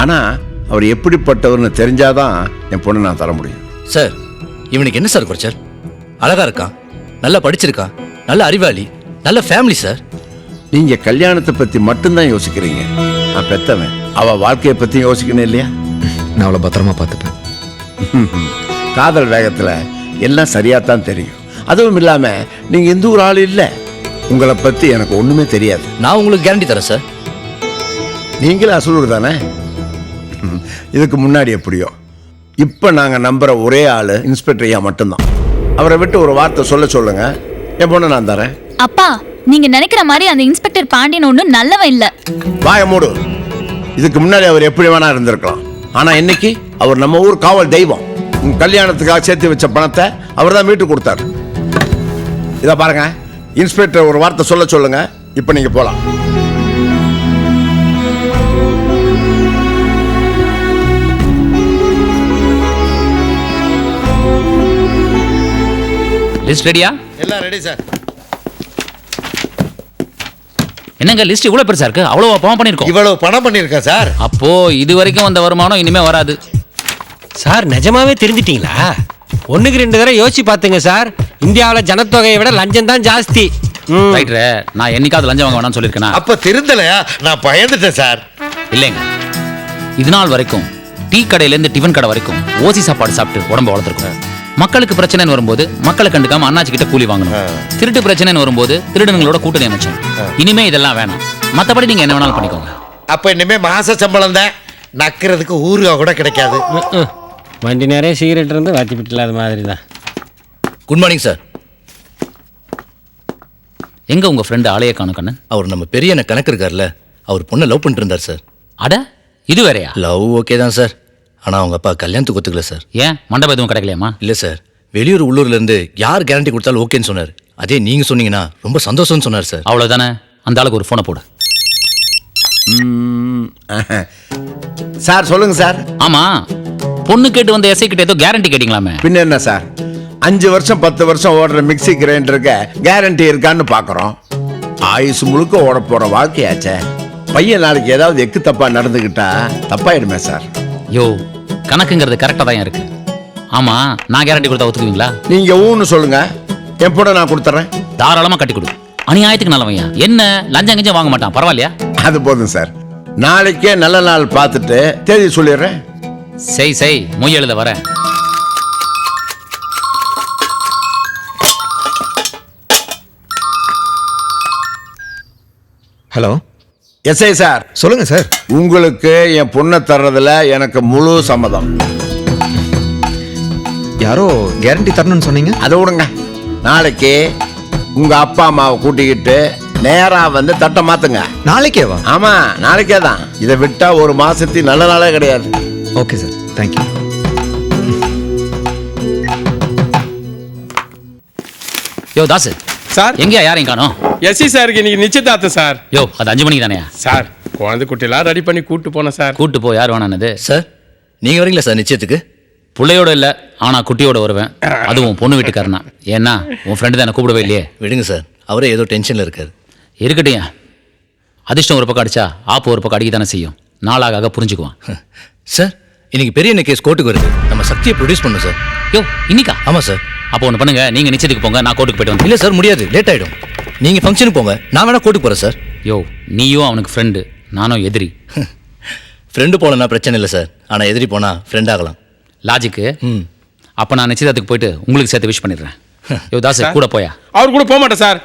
ஆனால் அவர் எப்படிப்பட்டவர்னு தெரிஞ்சாதான் என் பொண்ணு நான் தர முடியும். சார், இவனுக்கு என்ன சார் குறைச்சல்? அழகா இருக்கான், நல்லா படிச்சிருக்கான், நல்ல அறிவாளி, நல்ல ஃபேமிலி சார். நீங்கள் கல்யாணத்தை பற்றி மட்டும்தான் யோசிக்கிறீங்க. நான் பெத்தவன், அவள் வாழ்க்கையை பற்றி யோசிக்கணும் இல்லையா? நான் அவளை பத்திரமா பார்த்துப்பேன். காதல் வேகத்தில் எல்லாம் சரியாத்தான் தெரியும். அதுவும் இல்லாமல் நீங்கள் எந்த ஒரு ஆள் இல்லை. உங்களை பற்றி எனக்கு ஒன்றுமே தெரியாது. நான் உங்களுக்கு கேரண்டி தரேன் சார். நீங்களே அசலூர் தானே? இதுக்கு முன்னாடி எப்படியோ. இப்போ நாங்கள் நம்புகிற ஒரே ஆள் இன்ஸ்பெக்டர் ஐயா மட்டும்தான். அவரை விட்டு ஒரு வார்த்தை சொல்லுங்க, என் பொண்ணை நான் தரேன். அப்பா நீங்க நினைக்கிற மாதிரி அந்த இன்ஸ்பெக்டர் பாண்டியன் ஒன்றும் நல்லவன் இல்ல. வாய மூடு. இதுக்கு முன்னாடி அவர் எப்படி வேணா இருந்திருக்கலாம். ஆனா இன்னைக்கு அவர் நம்ம ஊர் காவல் தெய்வம். உங்க கல்யாணத்துக்காக சேர்த்து வச்ச பணத்தை அவர் தான் மீட்டு கொடுத்தாரு. இதை பாருங்க, இன்ஸ்பெக்டர் ஒரு வார்த்தை சொல்லுங்க. இப்ப நீங்க போலாம். லிஸ்ட் ரெடியா? எல்லாம் ரெடி சார். என்னங்க லிஸ்ட் இவ்வளவு பெருசா இருக்கு? அவ்வளவு பணம் பண்ணிருக்கோம். இவ்வளவு பணம் பண்ணிருக்கேன் சார். அப்போ இது வரைக்கும் வந்த வருமானம் இனிமே வராது. சார் நிஜமாவே தெரிஞ்சிட்டீங்களா? ஒண்ணுக்கு 2 தடவை யோசிச்சு பாத்துங்க சார். இந்தியாவில் ஜனத்தொகையை விட லஞ்சம் தான் ஜாஸ்தி. ரைட்ரே, நான் என்னைக்காவது லஞ்சம் வாங்க வேணாம்னு சொல்லியிருக்கேனா? அப்ப திருந்தலையா? நான் பயந்துட்டேன் சார். இல்லைங்க, இது நாள் வரைக்கும் டீ கடையிலேருந்து டிஃபன் கடை வரைக்கும் ஓசி சாப்பாடு சாப்பிட்டு உடம்பு வளர்த்துருக்கோம். மக்களுக்கு பிரச்சனைன்னு வரும்போது மக்களை கண்டுக்காம அண்ணாச்சி கிட்ட கூலி வாங்கணும். திருட்டு பிரச்சனைன்னு வரும்போது திருடனுங்களோட கூட்டணி அமைச்சோம். இனிமே இதெல்லாம் வேணாம். மற்றபடி நீங்க என்ன வேணாலும் பண்ணிக்கோங்க. அப்ப இனிமே மாச சம்பளம் தான். நக்கிறதுக்கு ஊருகா கூட கிடைக்காது. வண்டி நிறைய சிகரெட் இருந்து வாத்தி பிட்டல அது மாதிரி தான். Good morning sir. எங்க உங்க ஃப்ரெண்டு ஆளைய காணும் கண்ணன்? அவர் நம்ம பெரிய கணக்கு இருக்கார்ல, அவர் பொண்ணை லவ் பண்ணிட்டு இருந்தார் சார். அட இது வேறையா? லவ் ஓகே தான் சார். ஆனால் அவங்க அப்பா கல்யாணத்துக்கு ஒத்துக்கல சார். ஏன் மண்டபம் எதுவும் கிடைக்கலையாமா? இல்லை சார், வெளியூர் உள்ளூர்ல இருந்து யார் கேரண்டி கொடுத்தாலும் ஓகேன்னு சொன்னார். அதே நீங்க சொன்னீங்கன்னா ரொம்ப சந்தோஷம்னு சொன்னார் சார். அவ்வளவுதானே? அந்த ஆளுக்கு ஒரு போனை போடு. சார் சொல்லுங்க சார். ஆமா, பொண்ணு கேட்டு வந்த எஸ்ஐ கிட்ட ஏதோ கேரண்டி கேட்டீங்களாமே? பின்ன என்ன சார், 5 வருஷம் 10 வருஷம் ஓடுற மிக்சி கிரைண்டருக்கு கேரண்டி இருக்கான்னு பாக்குறோம். ஆயுசு முழுக்க ஓட போற வாழ்க்கையாச்சே. பையன் நாளைக்கு ஏதாவது எக்கு தப்பா நடந்துகிட்டா தப்பாயிடுமே சார். யோ, கணக்குங்கிறது கரெக்டா தான் இருக்கு. ஆமா, நான் கேரண்டி கொடுத்தா ஒத்துக்குவீங்களா? நீங்க ஊன்னு சொல்லுங்க, என் பொண்ணை நான் கொடுத்துறேன். தாராளமா கட்டி கொடு. அநியாயத்துக்கு நல்லவையா? என்ன லஞ்சம் கிஞ்சம் வாங்க மாட்டான், பரவாயில்லையா? அது போதும் சார். நாளைக்கே நல்ல நாள் பார்த்துட்டு தேதி சொல்லிடுறேன். செய் மொய் எழுத வரேன். Hello SI sir. சொல்லுங்க சார். உங்களுக்கு என் பொண்ணை தர்றதுல எனக்கு முழு சம்மதம். யாரோ கேரண்டி தரணும்னு சொன்னீங்க. அதை விடுங்க. நாளைக்கு உங்க அப்பா அம்மாவை கூட்டிக்கிட்டு நேரா வந்து தட்டை மாத்துங்க. நாளைக்கேவா? ஆமா, நாளைக்கே தான். இதை விட்டா ஒரு மாசத்துக்கு நல்ல நாளே கிடையாது. Okay sir, thank you. யோ தாசு சார், எங்கயா யாரையும் காணோம்? எஸ்சி சாருக்கு இன்னைக்கு நிச்சயதார்த்தம் சார். யோ, அது 5 மணிக்கு தானே சார்? குழந்தை குட்டிலாம் ரெடி பண்ணி கூட்டு போனேன் சார். கூட்டு போ. யார் வேணானது? சார் நீங்க வரீங்களா சார் நிச்சயத்துக்கு? பிள்ளையோட இல்ல, ஆனா குட்டியோட வருவேன். அதுவும் பொண்ணு வீட்டுக்காரனா. ஏன்னா உன் ஃப்ரெண்டு தான் கூப்பிடவே இல்லையே. விடுங்க சார், அவரே ஏதோ டென்ஷன்ல இருக்காரு. இருக்கட்டும். அதிர்ஷ்டம் ஒரு பக்கம் அடிச்சா ஆப்பு ஒரு பக்கம் அடிக்க தானே செய்யும். நாளாக புரிஞ்சுக்குவான். சார் இன்னைக்கு பெரிய கேஸ் கோர்ட்டுக்கு வருது. நம்ம சக்தியை ப்ரொடியூஸ் பண்ணோம் சார். யோ, இன்னைக்கா? ஆமா சார். அப்போ ஒன்று பண்ணுங்க, நீங்க நிச்சயத்துக்கு போங்க, நான் கோர்ட்டுக்கு போயிட்டு வந்து. இல்லை சார், முடியாது, லேட் ஆயிடும். நீங்க ஃபங்க்ஷனுக்கு போங்க, நான் வேணா கோர்ட்டுக்கு போறேன் சார். யோ, நீயும் அவனுக்கு ஃப்ரெண்டு, நானும் எதிரி. ஃப்ரெண்டு போலனா பிரச்சனை இல்லை சார், ஆனால் எதிரி போனா ஃப்ரெண்ட் ஆகலாம். லாஜிக்கு. அப்போ நான் நிச்சயத்துக்கு போயிட்டு உங்களுக்கு சேர்த்து விஷ் பண்ணிடுறேன். யோ தாஸ், கூட போயா? அவர் கூட போக மாட்டேன் சார்.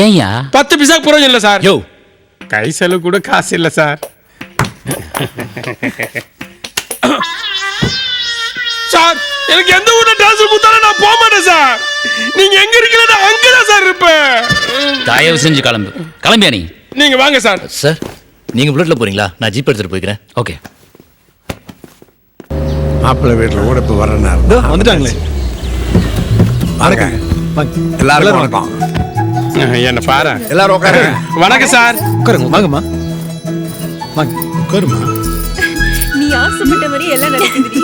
ஏன்யா? 10 பைசாக்கு புரோஜனம் இல்லை சார். யோ, கை செலவு கூட காசு இல்லை சார். சார், எனக்கு எந்த ஊர்ல ட்ரான்ஸ்ஃபர் கொடுத்தாலும் நான் போக மாட்டேன் சார். நீங்க எங்க இருக்கீங்களோ அங்கதான் சார் இருப்பேன். தயவு செஞ்சு கிளம்பியா நீ? நீங்க வாங்க சார். சார் நீங்க புல்லட்ல போறீங்களா? நான் ஜீப் எடுத்துட்டு போய்க்கிறேன். ஓகே. மாப்பிள்ளை வீட்டில் கூட இப்போ வர நேரம் வந்துட்டாங்களே. வணக்கம் எல்லாரும் வணக்கம். என்ன பாரு, எல்லாரும் உட்காரு. வணக்கம் சார். உட்காருங்க, வாங்கம்மா வாங்க உட்காருமா. நீ ஆசைப்பட்ட மாதிரி எல்லாம் நடக்குது.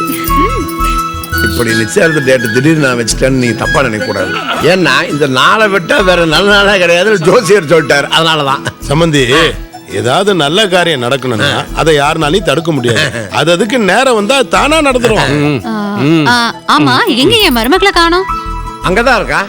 இப்படி நிச்சயார்த்த டேட்டு திடீர்னு நான் வச்சுட்டேன்னு நீ தப்பா நினைக்க கூடாது. ஏன்னா இந்த நாளை விட்டா வேற நல்ல நாளா கிடையாது, ஜோசியர் சொல்லிட்டாரு. அதனாலதான் சம்பந்தி, ஏதாவது நல்ல காரியம் நடக்கணும்னா அதை யாருனாலையும் தடுக்க முடியாது. அதுக்கு நேரம் வந்தா தானா நடந்துரும். ஆமா, எங்க என் மருமக்களை காணோம்? அங்கதான் இருக்கா.